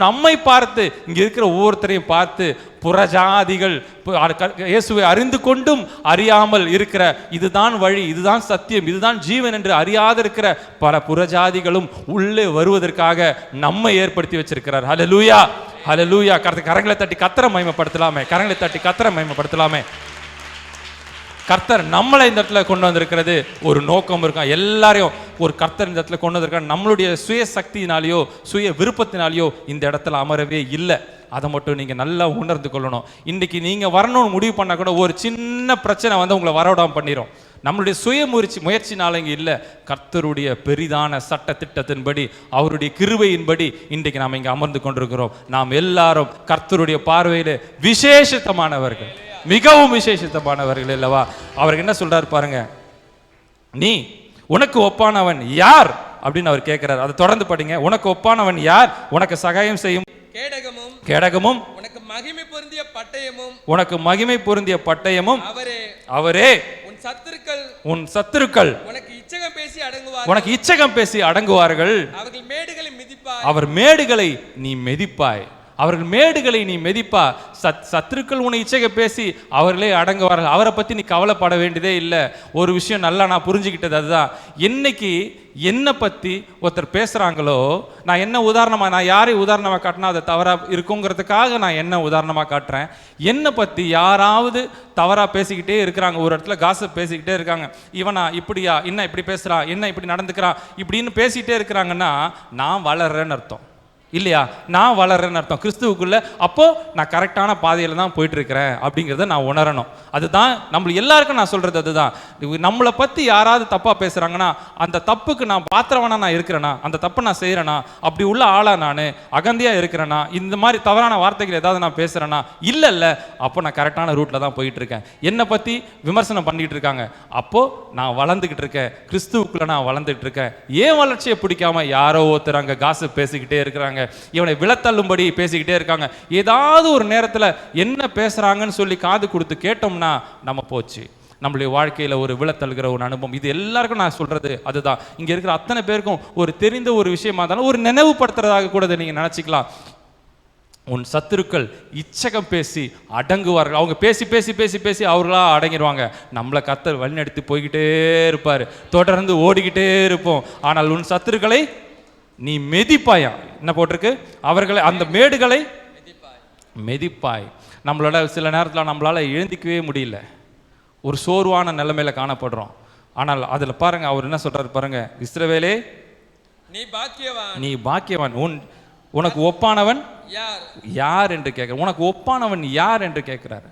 நம்மை பார்த்து, இங்கே இருக்கிற ஒவ்வொருத்தரையும் பார்த்து, புறஜாதிகள் இயேசுவை அறிந்து கொண்டும் அறியாமல் இருக்கிற, இதுதான் வழி, இதுதான் சத்தியம், இதுதான் ஜீவன் என்று அறியாத இருக்கிற பல புறஜாதிகளும் உள்ளே வருவதற்காக நம்மை ஏற்படுத்தி வச்சிருக்கிறார். ஹல்லேலூயா, ஹல்லேலூயா. கரங்களை தட்டி கர்த்தரை மகிமைப்படுத்தலாமே, கரங்களை தட்டி கர்த்தரை மகிமைப்படுத்தலாமே. கர்த்தர் நம்மளை இந்த இடத்துல கொண்டு வந்திருக்கிறது ஒரு நோக்கம் இருக்கும். எல்லாரையும் ஒரு கர்த்தர் இந்த இடத்துல கொண்டு வந்திருக்காரு. நம்மளுடைய சுய சக்தியினாலேயோ சுய விருப்பத்தினாலேயோ இந்த இடத்துல அமரவே இல்லை. அதை மட்டும் நீங்கள் நல்லா உணர்ந்து கொள்ளணும். இன்றைக்கி நீங்கள் வரணும்னு முடிவு பண்ணால் கூட ஒரு சின்ன பிரச்சனை வந்து உங்களை வரவிடாமல் பண்ணிடும். நம்மளுடைய சுய முயற்சினால இங்கே இல்லை. கர்த்தருடைய பெரிதான சட்ட திட்டத்தின்படி, அவருடைய கிருபையின்படி இன்றைக்கு நாம் இங்கே அமர்ந்து கொண்டிருக்கிறோம். நாம் எல்லாரும் கர்த்தருடைய பார்வையில் விசேஷித்தமானவர்கள், மிகவும் விசேஷித்தமானவர்கள் அல்லவா? அவருக்கு என்ன சொல்றாரு பாருங்க, நீ உனக்கு ஒப்பானவன் யார் அப்படின்னு அவர் கேட்கிறார். அதை தொடர்ந்து படிங்க. உனக்கு ஒப்பானவன் யார்? உனக்கு சகாயம் செய்யும் கேடகமும் உனக்கு மகிமை பொருந்திய பட்டயமும் அவரே. உன் சத்துருக்கள் உனக்கு இச்சகம் பேசி அடங்குவார்கள். அவர் மேடுகளை நீ மிதிப்பாய். அவர்கள் மேடுகளை நீ மெதிப்பா. சத்துருக்கள் உன்னை இச்சைக பேசி அவர்களே அடங்குவார்கள். அவரை பற்றி நீ கவலைப்பட வேண்டியதே இல்லை. ஒரு விஷயம் நல்லா நான் புரிஞ்சுக்கிட்டது அதுதான், என்னைக்கு என்னை பற்றி ஒருத்தர் பேசுகிறாங்களோ, நான் என்ன உதாரணமாக, நான் யாரையும் உதாரணமாக காட்டினா அதை தவறாக இருக்குங்கிறதுக்காக நான் என்ன உதாரணமாக காட்டுறேன். என்னை பற்றி யாராவது தவறாக பேசிக்கிட்டே இருக்கிறாங்க, ஒரு இடத்துல காசிப் பேசிக்கிட்டே இருக்காங்க, இவனா இப்படியா, என்ன இப்படி பேசுகிறான், என்ன இப்படி நடந்துக்கிறான் இப்படின்னு பேசிக்கிட்டே இருக்கிறாங்கன்னா நான் வளர்றேன்னு அர்த்தம் இல்லையா? நான் வளர்றேன்னு அர்த்தம் கிறிஸ்துவுக்குள்ள. அப்போ நான் கரெக்டான பாதையில் தான் போயிட்டு இருக்கிறேன் அப்படிங்கிறத நான் உணரணும். அதுதான் நம்ம எல்லாருக்கும் நான் சொல்றது. அதுதான், நம்மளை பற்றி யாராவது தப்பாக பேசுகிறாங்கன்னா அந்த தப்புக்கு நான் பாத்திரவனா நான் இருக்கிறேனா, அந்த தப்பை நான் செய்கிறேனா, அப்படி உள்ள ஆளா நான் அகந்தியாக இருக்கிறேனா, இந்த மாதிரி தவறான வார்த்தைகள் ஏதாவது நான் பேசுகிறேன்னா இல்லை, அப்போ நான் கரெக்டான ரூட்டில் தான் போயிட்டு இருக்கேன். என்னை பற்றி விமர்சனம் பண்ணிட்டு இருக்காங்க, அப்போது நான் வளர்ந்துக்கிட்டு இருக்கேன், கிறிஸ்துவுக்குள்ள நான் வளர்ந்துட்டு இருக்கேன். ஏன் வளர்ச்சியை பிடிக்காம யாரோ ஒருத்தர் அங்கே காசிப் பேசிக்கிட்டே இருக்கிறாங்க, இவனை விழத்தள்ளும்படி பேசிக்கிட்டே இருக்காங்க. ஏதாவது ஒரு நேரத்தில் என்ன பேசுறாங்கன்னு சொல்லி காது கொடுத்து கேட்டோம்னா நம்ம போச்சு. நம்மளுடைய வாழ்க்கையில் ஒரு விழத்தள்ளுகிற ஒரு அனுபவம். இது எல்லாருக்கும் நான் சொல்றது அதுதான். இங்க இருக்கிற அத்தனை பேருக்கும் ஒரு தெரிந்த ஒரு விஷயமா இருந்தாலும் ஒரு நினைவுபடுத்துறதாக கூட நீங்க நினைச்சுக்கலாம். உன் சத்துருக்கள் இச்சகம் பேசி அடங்குவார்கள். அவங்க பேசி பேசி பேசி பேசி அவர்களா அடங்கிடுவாங்க. நம்மளை கர்த்தர் வழிநடத்தி போய்கிட்டே இருப்பார், தொடர்ந்து ஓடிக்கிட்டே இருப்போம். ஆனால் உன் சத்துருக்களை நீ மெதிப்பாயா, என்ன போட்டிருக்கு, அவர்களை அந்த மேடுகளை மெதிப்பாய். நம்மளோட சில நேரத்தில் நம்மளால எழுந்திக்கவே முடியல, ஒரு சோர்வான நிலைமையில காணப்படுறோம். ஆனால் அதில் பாருங்க, அவர் என்ன சொல்றாரு பாருங்க, இஸ்ரவேலே நீ பாக்கியவான், உனக்கு ஒப்பானவன் யார் என்று கேட்கிற, உனக்கு ஒப்பானவன் யார் என்று கேட்கிறாரு.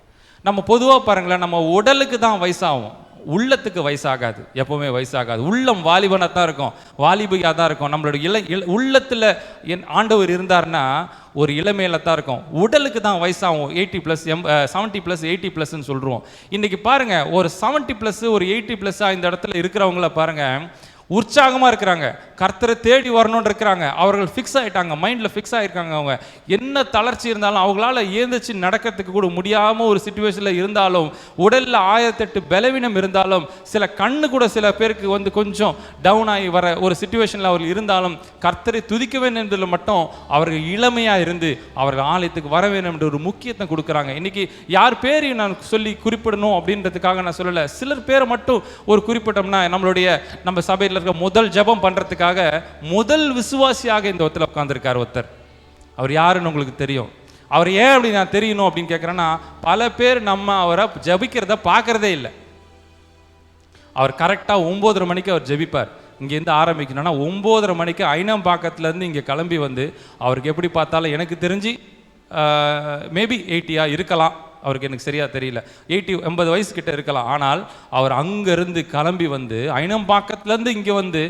நம்ம பொதுவாக பாருங்களேன், நம்ம உடலுக்கு தான் வயசாகும், உள்ளத்துக்கு வயசாகாது, எப்பவுமே வயசாகாது. உள்ளம் வாலிபனாக தான் இருக்கும், வாலிபையாக தான் இருக்கும். நம்மளோட உள்ளத்தில் ஆண்டவர் இருந்தார்னா ஒரு இளமையில தான் இருக்கும். உடலுக்கு தான் வயசாகும், 80+, 70+, 80+ன்னு சொல்கிறோம். இன்றைக்கி பாருங்கள், ஒரு 70+, ஒரு 80+, இந்த இடத்துல இருக்கிறவங்கள பாருங்கள், உற்சாகமா இருக்கிறாங்க, கர்த்தரை தேடி வரணும்னு இருக்கிறாங்க. அவர்கள் ஃபிக்ஸ் ஆயிட்டாங்க, மைண்ட்ல ஃபிக்ஸ் ஆயிருக்காங்க. அவங்க என்ன தளர்ச்சி இருந்தாலும், அவங்களால ஏந்திச்சு நடக்கிறதுக்கு கூட முடியாம ஒரு சிச்சுவேஷன்ல இருந்தாலும், உடல்ல 1008 பலவீனம் இருந்தாலும், சில கண்ணு கூட சில பேருக்கு வந்து கொஞ்சம் டவுன் ஆகி வர ஒரு சிச்சுவேஷன்ல அவர்கள் இருந்தாலும், கர்த்தரை துதிக்க வேண்டும் என்பதில் மட்டும் அவர்கள் இளமையா இருந்து அவர்கள் ஆலயத்துக்கு வர வேண்டும் என்ற ஒரு முக்கியத்துவம் கொடுக்குறாங்க. இன்னைக்கு யார் பேரையும் நான் சொல்லி குறிப்பிடணும் அப்படின்றதுக்காக நான் சொல்லல, சிலர் பேரை மட்டும் ஒரு குறிப்பிட்டோம்னா, நம்ம சபையில் இருக்க முதல் ஜெபம் பண்றதுக்காக முதல் விசுவாசியாக இந்த ஒருத்தர் உட்கார்ந்திருக்கார் ஒருத்தர். அவர் யாருன்னு உங்களுக்கு தெரியும். அவர் ஏன் அப்படி நான் தெரியணும் அப்படின்னு கேட்குறேன்னா, பல பேர் நம்ம அவரை ஜபிக்கிறத பார்க்கறதே இல்லை. அவர் கரெக்டாக 9:30 மணிக்கு அவர் ஜெபிப்பார். இங்கேருந்து ஆரம்பிக்கணும்னா 9:30 மணிக்கு ஐனம்பாக்கத்துலேருந்து இங்கே கிளம்பி வந்து, அவருக்கு எப்படி பார்த்தாலும் எனக்கு தெரிஞ்சு மேபி 80 இருக்கலாம், அவருக்கு எனக்கு சரியா தெரியல, 80 வயசு கிட்ட இருக்கலாம். ஆனால் அவர் அங்கிருந்து கிளம்பி வந்து ஐனம்பாக்கத்துலேருந்து இங்கே வந்து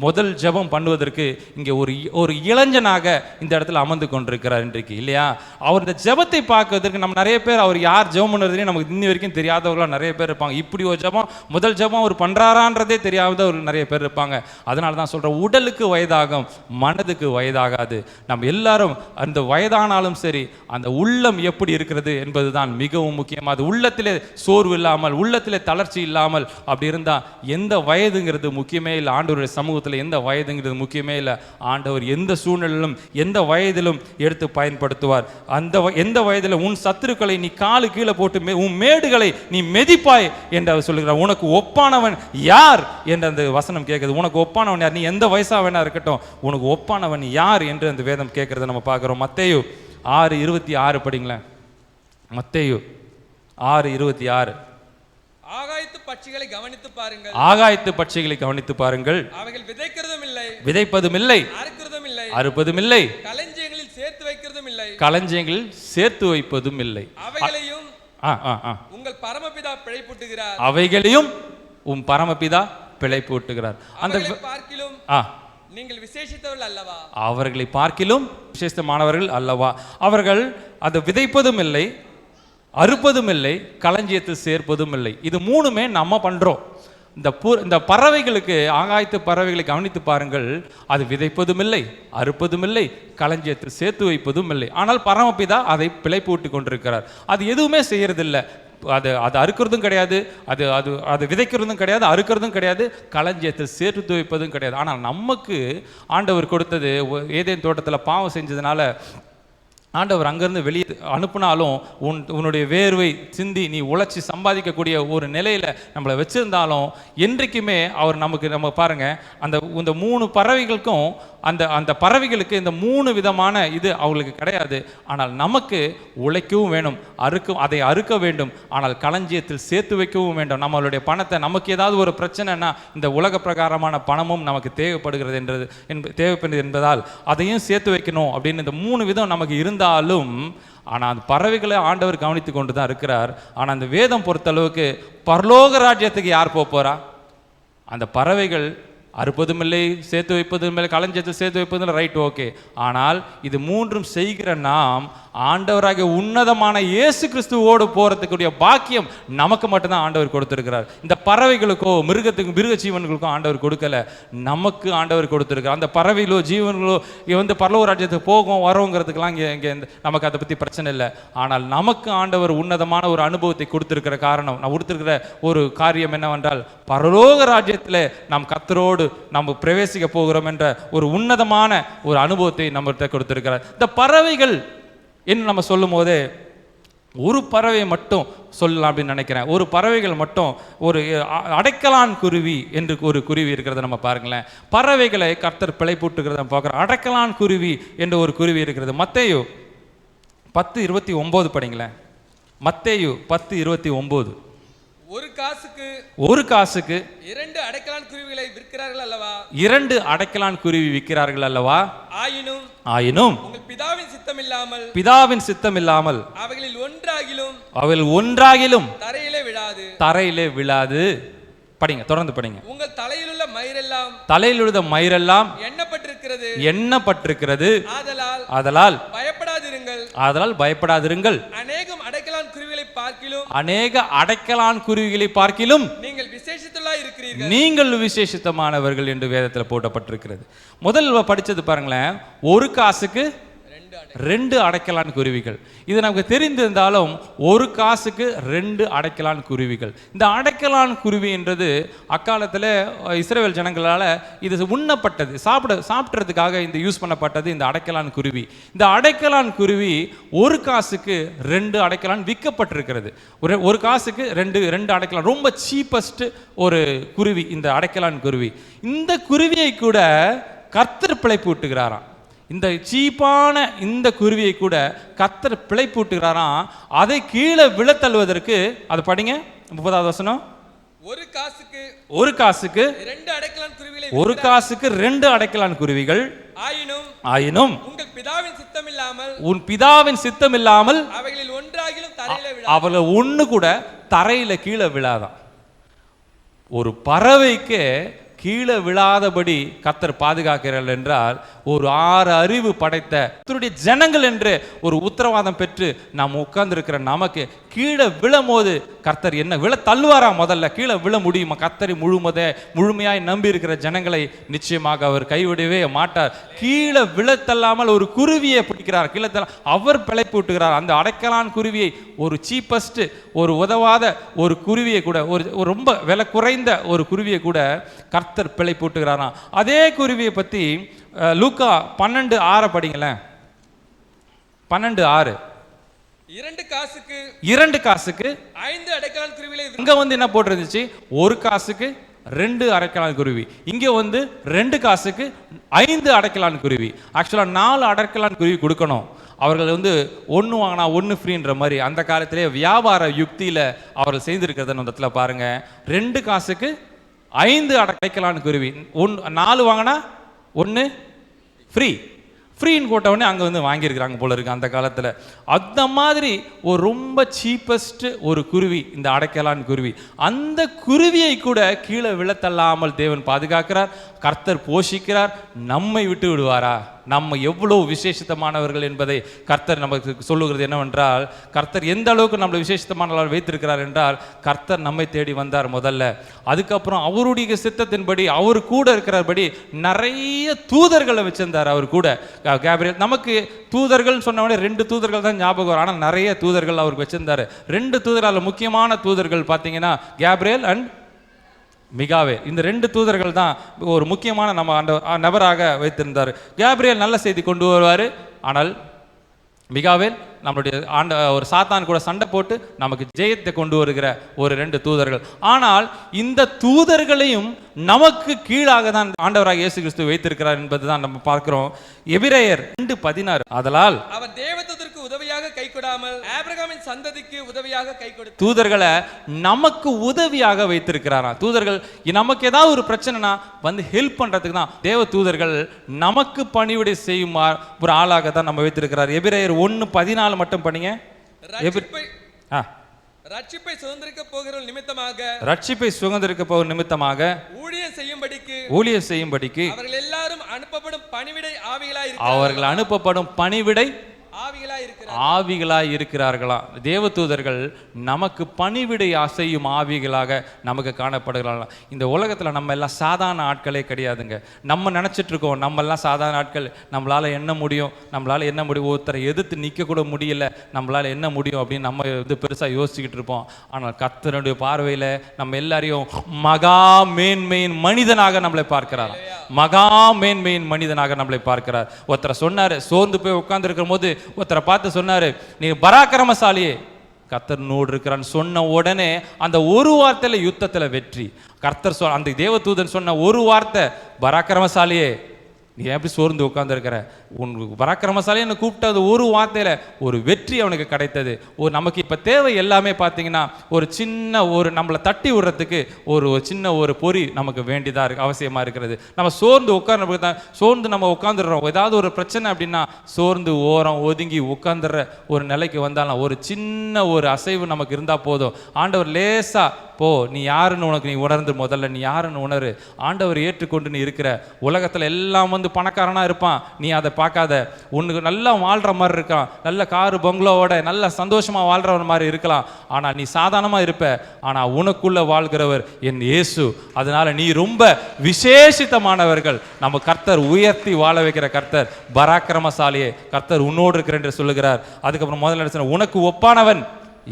முதல் ஜெபம் பண்ணுவதற்கு இங்கே ஒரு இளைஞனாக இந்த இடத்துல அமர்ந்து கொண்டிருக்கிறார் இன்றைக்கு, இல்லையா? அவர் இந்த ஜெபத்தை பார்க்கறதுக்கு நம்ம நிறைய பேர், அவர் யார் ஜெபம் பண்ணுறதுனே நமக்கு இன்னி வரைக்கும் தெரியாதவர்களாக நிறைய பேர் இருப்பாங்க. இப்படி ஒரு ஜெபம், முதல் ஜெபம் அவர் பண்ணுறாரான்றதே தெரியாதவர்கள் நிறைய பேர் இருப்பாங்க. அதனால தான் சொல்கிறேன், உடலுக்கு வயதாகும், மனதுக்கு வயதாகாது. நம்ம எல்லாரும் அந்த வயதானாலும் சரி, அந்த உள்ளம் எப்படி இருக்கிறது என்பது தான் மிகவும் முக்கியம். அது உள்ளத்திலே சோர்வு இல்லாமல், உள்ளத்திலே தளர்ச்சி இல்லாமல் அப்படி இருந்தால் எந்த வயதுங்கிறது முக்கியமே இல்லை. ஆண்டவருடைய சமூகத்தில் எந்த வயதுங்கிறது முக்கியமே இல்லை. ஆண்டவர் எந்த சூழ்நிலையிலும் எந்த வயதிலும் எடுத்து பயன்படுத்துவார். எந்த வயதில் உன் சத்துருக்களை நீ காலு கீழே போட்டு உன் மேடுகளை நீ மெதிப்பாய் என்று அவர் சொல்லுகிறார். உனக்கு ஒப்பானவன் யார் என்று அந்த வசனம் கேட்குது. உனக்கு ஒப்பானவன் யார்? நீ எந்த வயசா வேணா இருக்கட்டும், உனக்கு ஒப்பானவன் யார் என்று அந்த வேதம் கேட்கறத நம்ம பார்க்கிறோம். மத்தேயு 6:26 படிங்களேன். மத்தேயு 6:26. ஆகாயத்து பட்சிகளை கவனித்து பாருங்கள், ஆகாயத்து பட்சிகளை கவனித்து பாருங்கள், அவைகள் விதைக்கிறதும் இல்லை, விதைப்பதும் இல்லை, அறுக்கிறதும் இல்லை, அறுப்பதும் இல்லை, களஞ்சியங்களில் சேர்த்து வைக்கிறதும் இல்லை, களஞ்சியங்களில் சேர்த்து வைப்பதும் இல்லை. அவைகளையும் உங்கள் பரமபிதா பிழைப்பூட்டுகிறார், அவைகளையும் உன் பரமபிதா பிழைப்பூட்டுகிறார். அந்த பார்க்கிலும் நீங்கள் விசேஷித்தவர்கள் அல்லவா, அவர்களை பார்க்கிலும் விசேஷமானவர்கள் அல்லவா. அவர்கள் அதை விதைப்பதும் இல்லை, அறுப்பதும் இல்லை, களஞ்சியத்தில் சேர்ப்பதும் இல்லை. இது மூணுமே நம்ம பண்றோம். இந்த பறவைகளுக்கு, ஆகாயத்து பறவைகளை கவனித்து பாருங்கள், அது விதைப்பதும் இல்லை, அறுப்பதும் இல்லை, களஞ்சியத்தில் சேர்த்து வைப்பதும் இல்லை. ஆனால் பரமபிதா அதை பிழைப்பூட்டி கொண்டிருக்கிறார். அது எதுவுமே செய்யறதில்லை. அது அறுக்கிறதும் கிடையாது, அது விதைக்கிறதும் கிடையாது, அறுக்கிறதும் கிடையாது, களஞ்சியத்தில் சேர்த்து வைப்பதும் கிடையாது. ஆனால் நமக்கு ஆண்டவர் கொடுத்தது, ஏதேன் தோட்டத்தில் பாவம் செஞ்சதுனால ஆண்டவர் அங்கேருந்து வெளியே அனுப்புனாலும், உன்னுடைய வேர்வை சிந்தி நீ உழைச்சி சம்பாதிக்கக்கூடிய ஒரு நிலையில் நம்மளை வச்சுருந்தாலும், என்றைக்குமே அவர் நம்ம பாருங்க, இந்த 3 பறவைகளுக்கும் அந்த பறவைகளுக்கு இந்த 3 விதமான இது அவங்களுக்கு கிடையாது. ஆனால் நமக்கு உழைக்கவும் வேணும், அதை அறுக்க வேண்டும், ஆனால் களஞ்சியத்தில் சேர்த்து வைக்கவும் வேண்டும். நம்மளுடைய பணத்தை, நமக்கு ஏதாவது ஒரு பிரச்சனைனா இந்த உலக பிரகாரமான பணமும் நமக்கு தேவைப்படுகிறது என்பதால் அதையும் சேர்த்து வைக்கணும் அப்படின்னு இந்த 3 விதம் நமக்கு இருந்தாலும், ஆனால் அந்த பறவைகளை ஆண்டவர் கவனித்து கொண்டு தான் இருக்கிறார். ஆனால் அந்த வேதம் பொறுத்தளவுக்கு பரலோக ராஜ்யத்துக்கு யார் போறா? அந்த பறவைகள் அறுப்பதும் இல்லை, சேர்த்து வைப்பதும் இல்லை, களஞ்சியத்தில் சேர்த்து வைப்பதும் இல்லை, ரைட், ஓகே. ஆனால் இது 3ம் செய்கிற நாம் ஆண்டவராகிய உன்னதமான இயேசு கிறிஸ்துவோடு போறதுக்குரிய பாக்கியம் நமக்கு மட்டும்தான் ஆண்டவர் கொடுத்திருக்கிறார். இந்த பறவைகளுக்கோ மிருக ஜீவன்களுக்கோ ஆண்டவர் கொடுக்கல, நமக்கு ஆண்டவர் கொடுத்திருக்கிறார். அந்த பறவைகளோ ஜீவன்களோ வந்து பரலோக ராஜ்யத்துக்கு போகும் வரோங்கிறதுக்கெல்லாம் இங்கே நமக்கு அதை பற்றி பிரச்சனை இல்லை. ஆனால் நமக்கு ஆண்டவர் உன்னதமான ஒரு அனுபவத்தை கொடுத்திருக்கிற காரணம், நான் கொடுத்திருக்கிற ஒரு காரியம் என்னவென்றால், பரலோக ராஜ்யத்தில் நாம் கர்த்தரோடு நம்ம பிரவேசிக்க போகிறோம் என்ற ஒரு உன்னதமான ஒரு அனுபவத்தை நம்மகிட்ட கொடுத்திருக்கிறார். இந்த பறவைகள் என்று நம்ம சொல்லும் போதே ஒரு பறவை மட்டும் சொல்லலாம் அப்படின்னு நினைக்கிறேன். ஒரு பறவைகள் மட்டும், ஒரு அடைக்கலான் குருவி என்று ஒரு குருவி இருக்கிறத நம்ம பாருங்களேன். பறவைகளை கர்த்தர் பிழைப்பூட்டுகிறத நம்ம பார்க்குறோம். அடைக்கலான் குருவி என்று ஒரு குருவி இருக்கிறது. மத்தேயு 10:29 படிங்களேன். மத்தேயு 10:29. ஒரு காசுக்கு 2 அடைக்கலான் குருவிகளை விற்கிறார்கள் அல்லவா, 2 அடைக்கலான் குருவி விற்கிறார்கள் அல்லவா. ஆயினும் உங்கள் பிதாவின் சித்தம் இல்லாமல் அவைகளில் ஒன்றாகிலும் தரையிலே விழாது. படிங்க, தொடர்ந்து படிங்க. உங்கள் தலையில் உள்ள மயிரெல்லாம் எண்ணப்பட்டிருக்கிறது. ஆதலால் பயப்படாதிருங்கள். அநேக அடைக்கலான் குருவிகளை பார்க்கிலும் நீங்கள் விசேஷித்தமானவர்கள் என்று வேதத்தில் போடப்பட்டிருக்கிறது. முதல்ல படிச்சது பாருங்களேன், ஒரு காசுக்கு 2 அடைக்கலான் குருவிகள். இது நமக்கு தெரிந்திருந்தாலும் ஒரு காசுக்கு 2 அடைக்கலான் குருவிகள். இந்த அடைக்கலான் குருவி என்றது அக்காலத்தில் இஸ்ரவேல் ஜனங்களால் இது உண்ணப்பட்டது, சாப்பிட்றதுக்காக இந்த யூஸ் பண்ணப்பட்டது இந்த அடைக்கலான் குருவி. இந்த அடைக்கலான் குருவி ஒரு காசுக்கு 2 அடைக்கலான் விற்கப்பட்டிருக்கிறது. ஒரு காசுக்கு 2 அடைக்கலான், ரொம்ப சீப்பஸ்ட் ஒரு குருவி இந்த அடைக்கலான் குருவி. இந்த குருவியை கூட கர்த்தர் பிழைப்பு ஊட்டுகிறாராம். இந்த சீப்பான இந்த குருவியை கூட கர்த்தர் பிழைப்பூட்டுகிறாராம். அதை கீழே விழத்தள்ளுவதற்கு, அது படிங்க 30வது வசனம். ஒரு காசுக்கு 2 அடைக்கலான் குருவிகளை, ஒரு காசுக்கு 2 அடைக்கலான் குருவிகள் ஆயினும் உன் பிதாவின் சித்தம் இல்லாமல் அவள ஒண்ணு கூட தரையில கீழே விழாதான். ஒரு பறவைக்கு கீழே விழாதபடி கர்த்தர் பாதுகாக்கிறார் என்றால், ஒரு 6 அறிவு படைத்த கர்த்தருடைய ஜனங்கள் என்று ஒரு உத்தரவாதம் பெற்று நாம் உட்கார்ந்து நமக்கு கீழே விழும்போது கர்த்தர் என்ன விழ தள்ளுவாரா? முதல்ல கீழே விழ முடியுமா? கர்த்தரை முழுமையாய் நம்பி இருக்கிற ஜனங்களை நிச்சயமாக அவர் கைவிடவே மாட்டார். கீழே விழத்தள்ளாமல் ஒரு குருவியை பிடிக்கிறார், கீழே அவர் பிழைப்பு விட்டுகிறார். அந்த அடைக்கலான் குருவியை, ஒரு சீப்பஸ்ட், ஒரு உதவாத ஒரு குருவியை கூட, ஒரு ரொம்ப விலை குறைந்த ஒரு குருவியை கூட கர்த்தர் பிழைப்பு விட்டுகிறாராம். அதே குருவியை பத்தி லூக்கா 12:6 படிங்களேன். 12:6. 2 காசுக்கு 5 அடைக்கலான் குருவிகளை. இங்க என்ன போட்டிருந்துச்சு? ஒரு காசுக்கு 2 அடைக்கலான் குருவி. இங்க 2 காசுக்கு 5 அடைக்கலான் குருவி. ஆக்சுவலா 4 அடைக்கலான் குருவி கொடுக்கணும். அவர்கள் 1 வாங்கினா 1 ஃப்ரீன்ற மாதிரி அந்த காலத்திலே வியாபார யுக்தியில அவர்கள் செய்திருக்கிறத அந்த இடத்துல பாருங்க. 2 காசுக்கு 5 அடைக்கலான் குருவி. 4 வாங்கினா 1 ஃப்ரீன்னு போட்டவொடனே அங்கே வாங்கியிருக்கிறாங்க போல இருக்கு அந்த காலத்தில். அந்த மாதிரி ஒரு ரொம்ப சீப்பஸ்ட் ஒரு குருவி இந்த அடைக்கலான் குருவி. அந்த குருவியை கூட கீழே விழத்தள்ளாமல் தேவன் பாதுகாக்கிறார், கர்த்தர் போஷிக்கிறார். நம்மை விட்டு விடுவாரா? நம்ம எவ்வளவு விசேஷித்தமானவர்கள் என்பதை கர்த்தர் நமக்கு சொல்லுகிறது என்னவென்றால், கர்த்தர் எந்த அளவுக்கு நம்மளை விசேஷித்தமானவர்கள் வைத்திருக்கிறார் என்றால், கர்த்தர் நம்மை தேடி வந்தார் முதல்ல. அதுக்கப்புறம் அவருடைய சித்தத்தின்படி அவர் கூட இருக்கிறபடி நிறைய தூதர்களை வச்சிருந்தார் அவர் கூட. கேப்ரியல், நமக்கு தூதர்கள் சொன்னவனே 2 தூதர்கள் தான் ஞாபகம் வரும். ஆனால் நிறைய தூதர்கள் அவருக்கு வச்சிருந்தாரு. 2 தூதர்கள், முக்கியமான தூதர்கள் பார்த்தீங்கன்னா கேப்ரியல் அண்ட் மிகாவேல். இந்த 2 தூதர்கள் தான் ஒரு முக்கியமான நம்ம அந்த நபராக வைத்திருந்தார். கேப்ரியல் நல்ல செய்தி கொண்டு வருவார். ஆனால் மிகாவேல் நம்மளுடைய ஒரு சாத்தான் கூட சண்டை போட்டு நமக்கு ஜெயத்தை கொண்டு வருகிற ஒரு 2 தூதர்கள். ஆனால் இந்த தூதர்களையும் நமக்கு கீழாக தான் ஆண்டவராக இயேசு கிறிஸ்து வைத்திருக்கிறார் என்பதுதான் நம்ம பார்க்கிறோம். எபிரேயர் 2:16. ஆதலால் அவர் தேவதூதருக்கு உதவியாக கை கொடாமல் ஆபிரகாமின் சந்ததிக்கு உதவியாக கை கொடுத்தார். தூதர்களை நமக்கு உதவியாக வைத்திருக்கிறாராம். தூதர்கள் நமக்கு ஏதாவது ஒரு பிரச்சனைனா ஹெல்ப் பண்றதுக்கு தான் தேவ தூதர்கள் நமக்கு பணிவிடை செய்யும் ஒரு ஆளாக தான் நம்ம வைத்திருக்கிறார். எபிரேயர் 1:14 மட்டும் படிங்க. ரட்சிப்பை சுதந்திரிக்க போகிற நிமித்தமாக ஊழியம் செய்யும்படிக்கு அவர்கள் எல்லாரும் அனுப்பப்படும் பணிவிடை ஆவிகளாய் இருக்கிறார்களா? தேவ தூதர்கள் நமக்கு பணிவிடை செய்யும் ஆவிகளாக நமக்கு காணப்படுகிறார்களா? இந்த உலகத்தில் நம்ம எல்லாம் சாதாரண ஆட்களே கிடையாதுங்க. நம்ம நினச்சிட்டு இருக்கோம் நம்ம எல்லாம் சாதாரண ஆட்கள், நம்மளால என்ன முடியும், ஒருத்தரை எதிர்த்து நிற்க கூட முடியல, நம்மளால என்ன முடியும் அப்படின்னு நம்ம பெருசாக யோசிச்சுக்கிட்டு இருப்போம். ஆனால் கர்த்தருடைய பார்வையில் நம்ம எல்லாரையும் மகா மேன்மையின் மனிதனாக நம்மளை பார்க்கிறார். மகா மேன்மையின் மனிதனாக நம்மளை பார்க்கிறார். ஒருத்தரை சொன்னாரு, சோர்ந்து போய் உட்கார்ந்து இருக்கும் போது ஒருத்தரை பார்த்து சொன்னாரு, நீ பராக்கிரமசாலியே, கர்த்தர் நோடு இருக்கிறான்னு சொன்ன உடனே அந்த ஒரு வார்த்தையில யுத்தத்துல வெற்றி. கர்த்தர் அந்த தேவதூதன் சொன்ன ஒரு வார்த்தை, பராக்கிரமசாலியே நீ எப்படி சோர்ந்து உட்கார்ந்து இருக்கிற, உனக்கு பராக்கிரமசாலி என்ன கூப்பிட்டது ஒரு வார்த்தையில ஒரு வெற்றி அவனுக்கு கிடைத்தது. நமக்கு இப்ப தேவை எல்லாமே பார்த்தீங்கன்னா ஒரு சின்ன நம்மளை தட்டி விடுறதுக்கு ஒரு சின்ன ஒரு பொறி நமக்கு வேண்டியதா இருக்கு, அவசியமா இருக்கிறது. நம்ம சோர்ந்து நம்ம உட்காந்துடுறோம். ஏதாவது ஒரு பிரச்சனை அப்படின்னா சோர்ந்து ஓரம் ஒதுங்கி உட்காந்துடுற ஒரு நிலைக்கு வந்தாலும் ஒரு சின்ன ஒரு அசைவு நமக்கு இருந்தா போதும், ஆண்டவர் லேசா போ, நீ யாருன்னு உனக்கு நீ உணர்ந்து முதல்ல நீ யாருன்னு உணரு. ஆண்டவர் ஏற்றுக்கொண்டு நீ இருக்கிற. உலகத்தில் எல்லாம் வந்து பணக்காரனாக இருப்பான், நீ அதை பார்க்காத. உனக்கு நல்லா வாழ்கிற மாதிரி இருக்கான், நல்ல காரு பங்களோட நல்ல சந்தோஷமாக வாழ்கிற மாதிரி இருக்கலாம், ஆனால் நீ சாதாரணமாக இருப்ப. ஆனால் உனக்குள்ளே வாழ்கிறவர் என் இயேசு. அதனால் நீ ரொம்ப விசேஷித்தமானவர்கள். நம்ம கர்த்தர் உயர்த்தி வாழ வைக்கிற கர்த்தர், பராக்கிரமசாலியே கர்த்தர் உன்னோடு இருக்கிற என்று சொல்லுகிறார். அதுக்கப்புறம் முதல்ல உனக்கு ஒப்பானவன்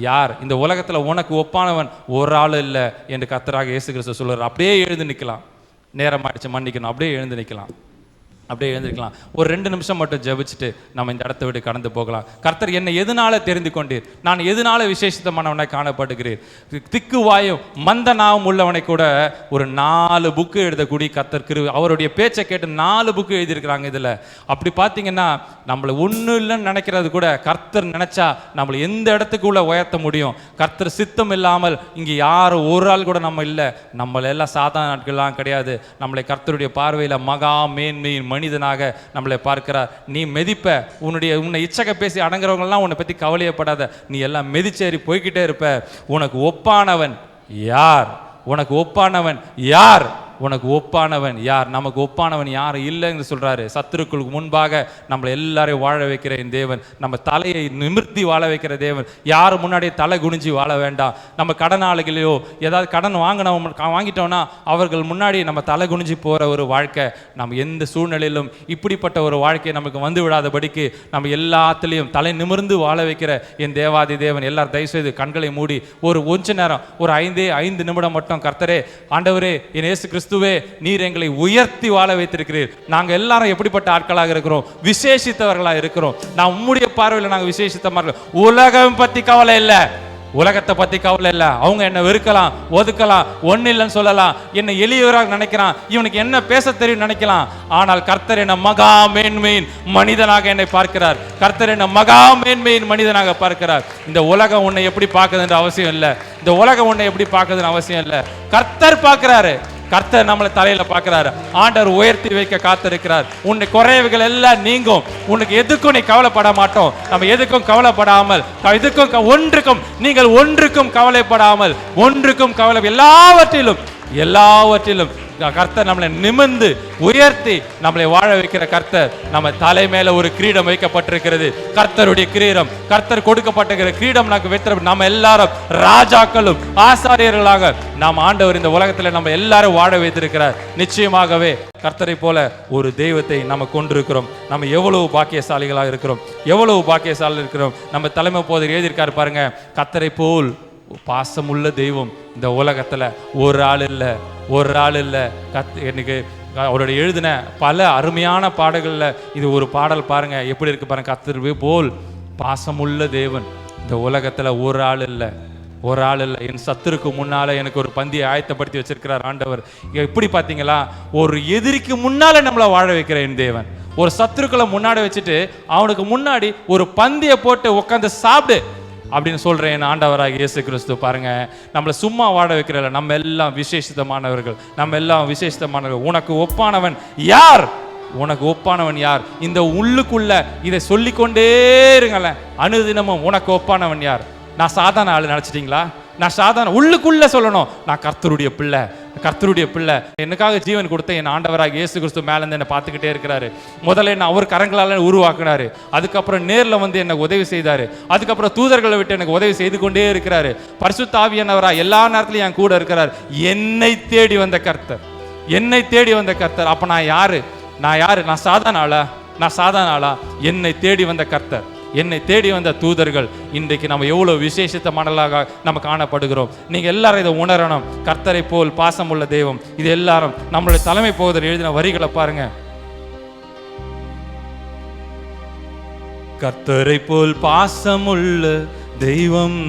யார்? இந்த உலகத்தில் உனக்கு ஒப்பானவன் ஒரு ஆள் இல்லை என்று கர்த்தராக இயேசு கிறிஸ்து சொல்கிறார். அப்படியே எழுந்து நிற்கலாம். நேரம் ஆயிடுச்சு, மன்னிக்கணும். அப்படியே எழுந்து நிற்கலாம், அப்படியே எழுந்திருக்கலாம். ஒரு 2 நிமிஷம் மட்டும் ஜெபிச்சுட்டு நம்ம இந்த இடத்த விட்டு கடந்து போகலாம். கர்த்தர் என்னை எதனால தெரிந்து கொண்டீர்? நான் எதனால விசேஷித்தமானவனை காணப்படுகிறேன்? திக்கு வாயும் மந்த நாவும் உள்ளவனை கூட ஒரு 4 புக்கு எழுதக்கூடிய கர்த்தர் அவருடைய பேச்சை கேட்டு 4 புக்கு எழுதியிருக்கிறாங்க. இதில் அப்படி பார்த்தீங்கன்னா நம்மளை ஒன்றும் இல்லைன்னு நினைக்கிறது கூட கர்த்தர் நினைச்சா நம்மளை எந்த இடத்துக்குள்ள உயர்த்த முடியும். கர்த்தர் சித்தம் இல்லாமல் இங்கே யாரும் ஒரு ஆள் கூட நம்ம இல்லை. நம்மளெல்லாம் சாதாரண நாட்கள்லாம் கிடையாது. நம்மளை கர்த்தருடைய பார்வையில் மகா மேன்மையின் மனிதனாக நம்மளை பார்க்கிறார். நீ மெதிப்ப, உன்னை இச்சக பேசி அடங்குறவங்கலாம் உன்னை பற்றி கவலையப்படாத, நீ எல்லாம் மெதிச்சேறி போய்கிட்டே இருப்ப. உனக்கு ஒப்பானவன் யார்? உனக்கு ஒப்பானவன் யார்? உனக்கு ஒப்பானவன் யார்? நமக்கு ஒப்பானவன் யாரும் இல்லைன்னு சொல்றாரு. சத்துருக்களுக்கு முன்பாக நம்மளை எல்லாரையும் வாழ வைக்கிற என் தேவன், நம்ம தலையை நிமிர்த்தி வாழ வைக்கிற தேவன். யார் முன்னாடியே தலை குனிஞ்சு வாழ வேண்டாம். நம்ம கடனாளிகளையோ ஏதாவது கடன் வாங்கிட்டோம்னா அவர்கள் முன்னாடி நம்ம தலை குனிஞ்சு போகிற ஒரு வாழ்க்கை, நம்ம எந்த சூழ்நிலையிலும் இப்படிப்பட்ட ஒரு வாழ்க்கை நமக்கு வந்து விடாதபடிக்கு நம்ம எல்லாத்துலேயும் தலை நிமிர்ந்து வாழ வைக்கிற என் தேவாதி தேவன். எல்லாரும் தயவுசெய்து கண்களை மூடி கொஞ்ச நேரம், ஒரு 5 நிமிடம் மட்டும் கர்த்தரே, ஆண்டவரே, என் இயேசு கிறிஸ்துவே, நீர் எங்களை உயர்த்தி வாழ வைத்திருக்கிறீர். நாங்கள் எல்லாரும் எப்படிப்பட்ட ஆட்களாக இருக்கிறோம்? விசேஷித்தவர்களாக இருக்கிறோம். நான் உம்முடைய பார்வையில் நாங்கள் விசேஷித்தமாக. உலகம் பற்றி கவலை இல்லை, உலகத்தை பற்றி கவலை இல்லை. அவங்க என்னை வெறுக்கலாம், ஒதுக்கலாம், ஒன்றும் இல்லைன்னு சொல்லலாம், என்னை எளியவராக நினைக்கிறான், இவனுக்கு என்ன பேச தெரியும் நினைக்கலாம். ஆனால் கர்த்தர் என்ன மகா மேன்மையின் மனிதனாக என்னை பார்க்கிறார். கர்த்தர் என்ன மகா மேன்மையின் மனிதனாக பார்க்கிறார். இந்த உலகம் உன்னை எப்படி பார்க்குதுன்ற அவசியம் இல்லை. இந்த உலகம் உன்னை எப்படி பார்க்குதுன்னு அவசியம் இல்லை. கர்த்தர் பார்க்கிறாரு. கர்த்தர் நம்மளை தலையில பார்க்கிறாரு. ஆண்டவர் உயர்த்தி வைக்க காத்திருக்கிறார். உன்னை குறைவுகள் எல்லாம் நீங்கும். உனக்கு எதுக்கும் நீ கவலைப்பட மாட்டோம். நம்ம எதுக்கும் கவலைப்படாமல், ஒன்றுக்கும் நீங்கள் ஒன்றுக்கும் கவலைப்படாமல், ஒன்றுக்கும் கவலை, எல்லாவற்றிலும் கர்த்தர் நம்மளை நிமிர்ந்து உயர்த்தி நம்மளை வாழ வைக்கிற கர்த்தர். நம்ம தலை மேல ஒரு கிரீடம் வைக்கப்பட்டிருக்கிறது, கர்த்தருடைய கிரீடம். கர்த்தர் கொடுக்கப்பட்டிருக்கிற கிரீடம் நமக்கு வைத்திரு. நம்ம எல்லாரும் ராஜாக்களும் ஆசாரியர்களாக நாம் ஆண்டவர் இந்த உலகத்தில் நம்ம எல்லாரும் வாழ வைத்திருக்கிறார். நிச்சயமாகவே கர்த்தரை போல ஒரு தெய்வத்தை நம்ம கொண்டிருக்கிறோம். நம்ம எவ்வளவு பாக்கியசாலிகளாக இருக்கிறோம், எவ்வளவு பாக்கியசாலி இருக்கிறோம். நம்ம தலைமை போதர் எழுதியிருக்காரு பாருங்க, கர்த்தரை போல் பாசமுள்ள தெய்வம் இந்த உலகத்துல ஒரு ஆள் இல்லை. எனக்கு அவருடைய எழுதின பல அருமையான பாடல்கள்ல இது ஒரு பாடல் பாருங்க, எப்படி இருக்கு பாருங்க. கர்த்தரை போல் பாசமுள்ள தேவன் இந்த உலகத்துல ஒரு ஆள் இல்லை. என் சத்துருக்கு முன்னால எனக்கு ஒரு பந்தியை ஆயத்தப்படுத்தி வச்சிருக்கிறார் ஆண்டவர். எப்படி பார்த்தீங்களா, ஒரு எதிரிக்கு முன்னால நம்மளை வாழ வைக்கிற என் தேவன். ஒரு சத்துருக்களை முன்னாடி வச்சுட்டு அவனுக்கு முன்னாடி ஒரு பந்தியை போட்டு உட்காந்து சாப்பிடு அப்படின்னு சொல்றேன் ஆண்டவராக இயேசு கிறிஸ்து. பாருங்க, நம்மளை சும்மா வாழ வைக்கிறல. நம்ம எல்லாம் விசேஷித்தமானவர்கள். உனக்கு ஒப்பானவன் யார்? உனக்கு ஒப்பானவன் யார்? இந்த உள்ளுக்குள்ள இதை சொல்லிக்கொண்டே இருங்களேன் அனுதினமும். உனக்கு ஒப்பானவன் யார்? நான் சாதாரண ஆளு நினைச்சிட்டீங்களா? நான் சாதாரண, உள்ளுக்குள்ள சொல்லணும், நான் கர்த்தருடைய பிள்ளை. எனக்காக ஜீவன் கொடுத்த என் ஆண்டவராக இயேசு கிறிஸ்து மேல இருந்து என்னை பார்த்துக்கிட்டே இருக்கிறாரு. முதல்ல என்ன அவர் கரங்களால உருவாக்குனாரு. அதுக்கப்புறம் நேர்ல வந்து எனக்கு உதவி செய்தாரு. அதுக்கப்புறம் தூதர்களை விட்டு எனக்கு உதவி செய்து கொண்டே இருக்கிறாரு. பரிசுத்த ஆவியானவரா எல்லா நேரத்திலும் என் கூட இருக்கிறார். என்னை தேடி வந்த கர்த்தர். அப்ப நான் யாரு? நான் சாதாரண ஆளா? என்னை தேடி வந்த கர்த்தர், என்னை தேடி வந்த தூதர்கள். இன்றைக்கு நம்ம எவ்வளவு விசேஷித்தமானதாக நம்ம காணப்படுகிறோம். நீங்க எல்லாரும் இதை உணரணும். கர்த்தரை போல் பாசமுள்ள தெய்வம். இது எல்லாரும் நம்மளுடைய தலைமை போதர் எழுதின வரிகளை பாருங்க. கர்த்தரை போல் பாசமுள்ள தெய்வம்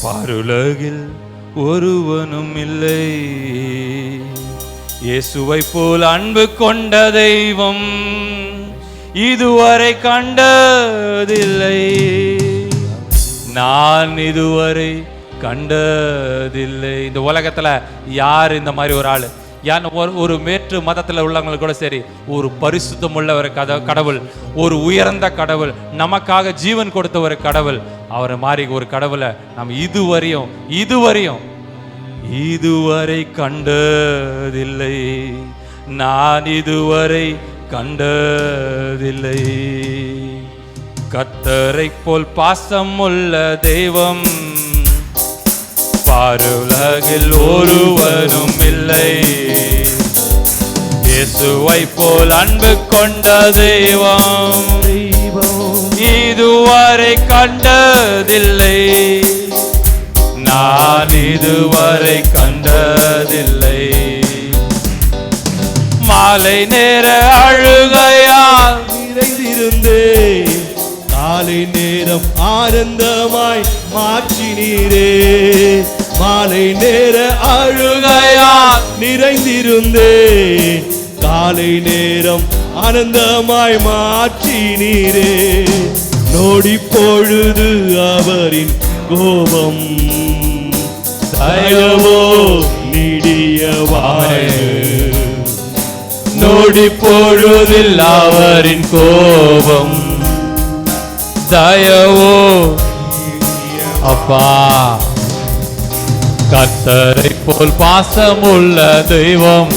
பாருலகில் ஒருவனும் இல்லை. இயேசுவை போல் அன்பு கொண்ட தெய்வம் இதுவரை கண்டதில்லை. நான் இதுவரை கண்டதில்லை. இந்த உலகத்துல யார் இந்த மாதிரி ஒரு ஆளு? ஒரு மேற்று மதத்தில் உள்ளவங்களுக்கு கூட சரி, ஒரு பரிசுத்தம் உள்ள ஒரு கடவுள், ஒரு உயர்ந்த கடவுள், நமக்காக ஜீவன் கொடுத்த ஒரு கடவுள். அவரை மாதிரி ஒரு கடவுளை நம்ம இதுவரை கண்டதில்லை, நான் இதுவரை கண்டதில்லை. கர்த்தரை போல் பாசம் உள்ள தெய்வம் பாருலகில் ஒருவரும் இல்லை. இயேசுவை போல் அன்பு கொண்ட தெய்வம் இதுவரை கண்டதில்லை, நான் இதுவரை கண்டதில்லை. மாலை நேர அழுகையால் நிறைந்திருந்தே காலை நேரம் ஆனந்தமாய் மாற்றினீரே. மாலை நேர அழுகையால் நிறைந்திருந்தே காலை நேரம் ஆனந்தமாய் மாற்றினீரே. நொடி பொழுது அவரின் கோபம் தயவோ நீடியவாய். நொடி பொழுதில் அவரின் கோபம் தயவோ அப்பா. கர்த்தரை போல் பாசமுள்ள தெய்வம்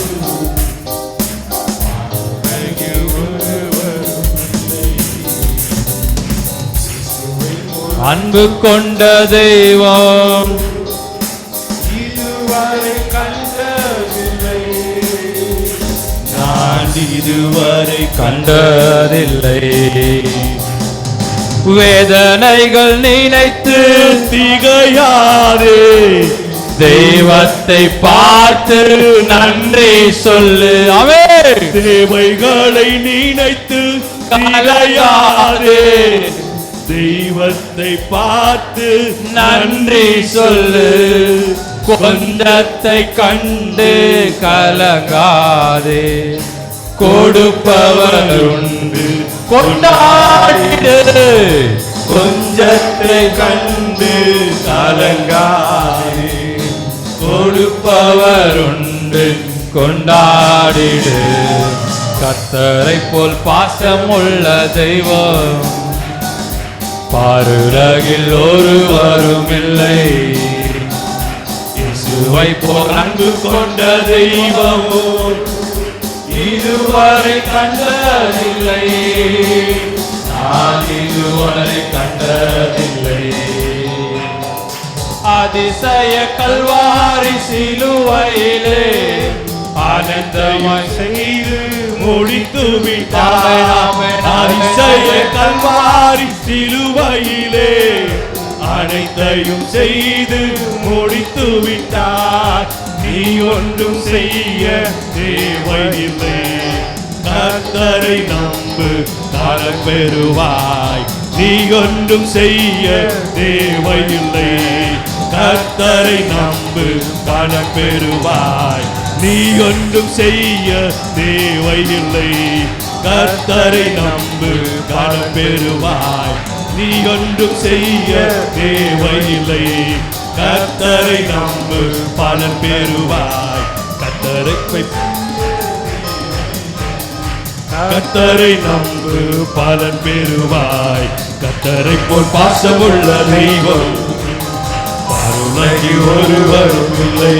அன்பு கொண்ட தெய்வம் இதுவரை கண்டதில்லை, நான் இதுவரை கண்டதில்லை. வேதனைகள் நினைத்து திகையாதே தெய்வத்தை பார்த்து நன்றி சொல்லு. அவே தேவைகளை நினைத்து திகையாதே தெய்வத்தை பார்த்து நன்றி சொல்லு. கொஞ்சத்தை கண்டு கலங்காதே, கொடுப்பவர் உண்டு கொண்டாடிடு. கொஞ்சத்தை கண்டு கலங்காதே, கொடுப்பவர் உண்டு கொண்டாடிடு. கர்த்தரை போல் பாசம் உள்ள தெய்வம் பாருலகில் ஒருவரும் இல்லை. இயேசுவை போல் அன்பு கொண்ட தெய்வமோ இதுவரை கண்டதில்லை, நான் இதுவரை கண்டதில்லை. அதிசய கல்வாரி சிலுவையிலே ஆனந்தமாய் செய்து முடித்து விட்டார். அதிசய கல்வாரி சிலுவையிலே அனைத்தையும் செய்து முடித்து விட்டார். நீ ஒன்றும் செய்ய தேவையில்லை, கர்த்தரை நம்பு பலன் பெறுவாய். நீ ஒன்றும் செய்ய தேவையில்லை, கர்த்தரை நம்பு பலன் பெறுவாய். நீ ஒன்றும் செய்ய தேவையில்லை, கர்த்தரை நம்பு பலன் பெறுவாய். நீ ஒன்றும் செய்ய தேவையில்லை, கர்த்தரை நம்பு பலன் பெறுவாய். கர்த்தரை நம்பு பலன் பெறுவாய். கர்த்தரை போல் பாசமுள்ள தெய்வம் பாருலகில் ஒருவரும் இல்லை.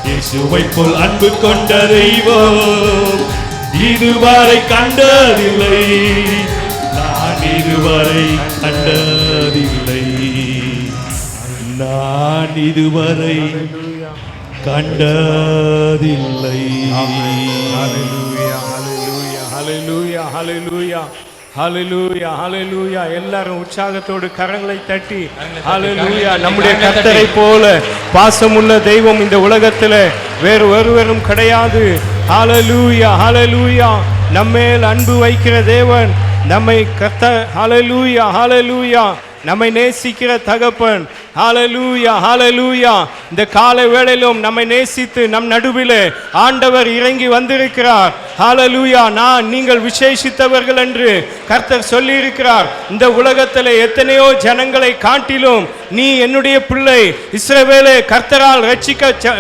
இயேசுவை போல் அன்பு கொண்ட தெய்வம் இதுவரை கண்டதில்லை, நான் இதுவரை கண்டதில்லை, நான் இதுவரை கண்டதில்லை. எல்லாரும் உற்சாகத்தோடு கரங்களை தட்டி ஹalleluya. நம்முடைய கர்த்தரை போல பாசமுள்ள தெய்வம் இந்த உலகத்தில் வேறு ஒருவரும் கிடையாது. ஹalleluya ஹalleluya. நம்மேல் அன்பு வைக்கிற தேவன் நம்மை கர்த்தர் ஹalleluya ஹalleluya. நம்மை நேசிக்கிற தகப்பன் ஹalleluya ஹalleluya. இந்த காலை வேளையிலும் நம்மை நேசித்து நம் நடுவிலே ஆண்டவர் இறங்கி வந்திருக்கிறார். ஹalleluya. நீங்கள் விசேஷித்தவர்கள் என்று கர்த்தர் சொல்லி இருக்கிறார். இந்த உலகத்திலே எத்தனையோ ஜனங்களை காட்டிலும் நீ என்னுடைய பிள்ளை, இஸ்ரவேலே, கர்த்தரால்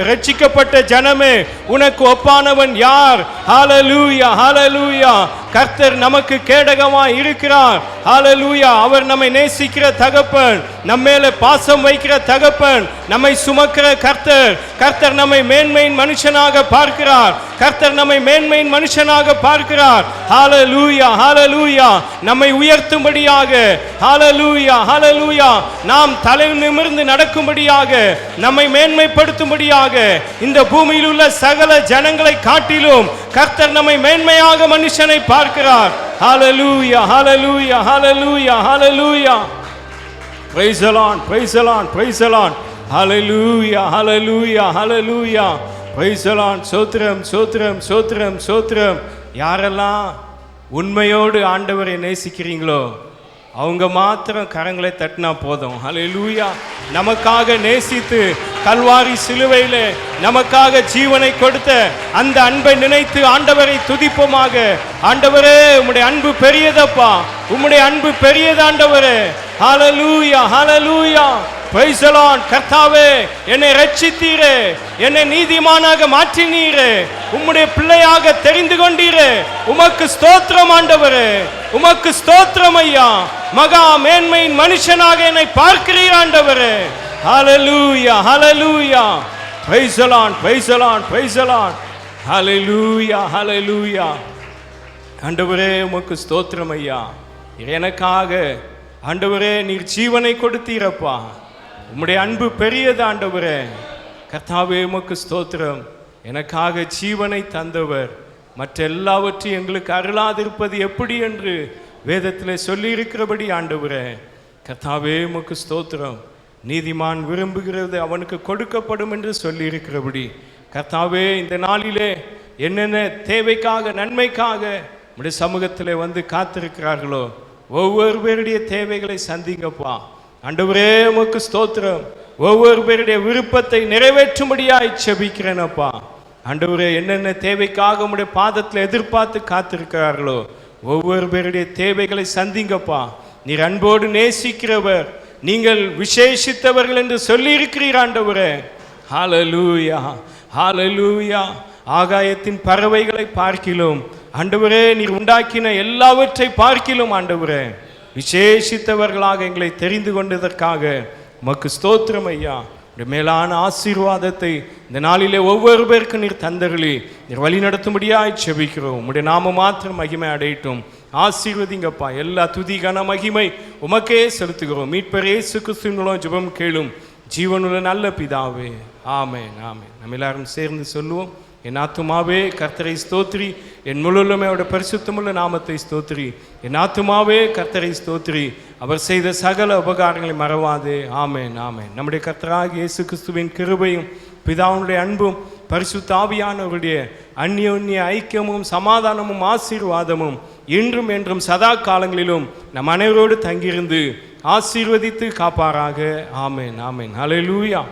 ரட்சிக்கப்பட்ட ஜனமே, உனக்கு ஒப்பானவன் யார்? ஹalleluya ஹalleluya. கர்த்தர் நமக்கு கேடகமாய் இருக்கிறார். ஹalleluya. அவர் நம்மை நேசிக்கிற தகப்பன், நம்ம மேலே பாசம் வைக்கிற தகப்பன், நம்மை சுமக்கிற கர்த்தர். கர்த்தர் நம்மை மேன்மையின் மனுஷனாக பார்க்கிறார். கர்த்தர் நம்மை மேன்மையின் மனுஷனாக பார்க்கிறார். ஹalleluya ஹalleluya. நம்மை உயர்த்தும்படியாக, ஹalleluya ஹalleluya, நாம் தலை நிமிர்ந்து நடக்கும்படியாக, நம்மை மேன்மைப்படுத்தும்படியாக, இந்த பூமியில் உள்ள சகல ஜனங்களை காட்டிலும் கர்த்தர் நம்மை மேன்மையாக மனுஷனை பார்க்கிறார். ஹalleluya ஹalleluya ஹalleluya ஹalleluya. Praise the Lord, praise the Lord, praise the Lord. Hallelujah, hallelujah, hallelujah. Praise the Lord. சோத்திரம் சோத்திரம் சோத்திரம் சோத்திரம். யாரெல்லாம் உண்மையோடு ஆண்டவரை நேசிக்கிறீங்களோ அவங்க மாத்திரம் கரங்களை தட்டினா போதும். ஹல்லேலூயா. நமக்காக நேசித்து கல்வாரி சிலுவையிலே நமக்காக ஜீவனை கொடுத்த அந்த அன்பை நினைத்து ஆண்டவரை துதிப்போமாக. ஆண்டவரே, உம்முடைய அன்பு பெரியதப்பா, உம்முடைய அன்பு பெரியது ஆண்டவரே. ஹல்லேலூயா ஹல்லேலூயா. Praise the Lord. கர்த்தாவே, என்னை ரட்சித்தீரே, என்னை நீதிமானாக மாற்றினீரே, உம்முடைய பிள்ளையாக தெரிந்து கொண்டீரே, உமக்கு ஸ்தோத்திரம் ஆண்டவரே, உமக்கு ஸ்தோத்திரம் ஐயா. மகா மேன்மையின் மனுஷனாக என்னை பார்க்கிறீர் ஆண்டவரே. ஹalleluya ஹalleluya. Praise the Lord, praise the Lord, praise the Lord. Hallelujah hallelujah. ஆண்டவரே, உமக்கு ஸ்தோத்திரம் ஐயா. எனக்காக ஆண்டவரே நீர் ஜீவனை கொடுத்தீரப்பா. உம்முடைய அன்பு பெரியது ஆண்டவரே. கர்த்தாவே, உமக்கு ஸ்தோத்திரம். எனக்காக ஜீவனை தந்தவர் மற்ற எல்லாவற்றையும் எங்களுக்கு அருளாதிருப்பது எப்படி என்று வேதத்திலே சொல்லி இருக்கிறபடி ஆண்டவரே, கர்த்தாவே, உமக்கு ஸ்தோத்திரம். நீதிமான் விரும்புகிறது அவனுக்கு கொடுக்கப்படும் என்று சொல்லி இருக்கிறபடி கர்த்தாவே, இந்த நாளிலே என்னென்ன தேவைக்காக நன்மைக்காக உம்முடைய சமூகத்திலே வந்து காத்திருக்கிறார்களோ ஒவ்வொரு பேருடைய தேவைகளை சந்திங்கப்பா. ஆண்டவரே, உமக்கு ஸ்தோத்திரம். ஒவ்வொரு பேருடைய விருப்பத்தை நிறைவேற்றும்படியாய் செபிக்கிறேனப்பா. ஆண்டவரே, என்னென்ன தேவைக்காக உம்முடைய பாதத்தில் எதிர்பார்த்து காத்திருக்கிறார்களோ ஒவ்வொரு பேருடைய தேவைகளை சந்திங்கப்பா. நீர் அன்போடு நேசிக்கிறவர், நீங்கள் விசேஷித்தவர்கள் என்று சொல்லி இருக்கிறீர் ஆண்டவரே. ஹalleluya ஹalleluya. ஆகாயத்தின் பறவைகளை பார்க்கிலும் ஆண்டவரே, நீர் உண்டாக்கின எல்லாவற்றை பார்க்கிலும் ஆண்டவரே விசேஷித்தவர்களாக எங்களை தெரிந்து கொண்டதற்காக உமக்கு ஸ்தோத்திரம் ஐயா. மேலான ஆசீர்வாதத்தை இந்த நாளிலே ஒவ்வொரு பேருக்கும் நீர் தந்தருளி நீர் வழி நடத்தும்படியாய் செபிக்கிறோம். உம்முடைய நாம மாத்திரம் மகிமை அடையட்டும். ஆசீர்வதிங்கப்பா. எல்லா துதி கன மகிமை உமக்கே செலுத்துகிறோம். மீட்பர் இயேசு கிறிஸ்துவின் மூலம் ஜெபம் கேளும் ஜீவனுள்ள நல்ல பிதாவே, ஆமென் ஆமென். நம்ம எல்லாரும் சேர்ந்து சொல்லுவோம். என் ஆத்துமாவே கர்த்தரை ஸ்தோத்திரி, என் முழுமே அவருடைய பரிசுத்தமுள்ள நாமத்தை ஸ்தோத்திரி. என் ஆத்துமாவே கர்த்தரை ஸ்தோத்திரி, அவர் செய்த சகல உபகாரங்களை மறவாதே. ஆமென் ஆமென். நம்முடைய கர்த்தராகிய இயேசு கிறிஸ்துவின் கிருபையும் பிதாவுடைய அன்பும் பரிசுத்த ஆவியானவருடைய அந்யோன்ய ஐக்கியமும் சமாதானமும் ஆசீர்வாதமும் இன்றும் என்றும் சதா காலங்களிலும் நம் அனைவரோடு தங்கியிருந்து ஆசீர்வதித்து காப்பாராக. ஆமென் ஆமென். ஹல்லேலூயா.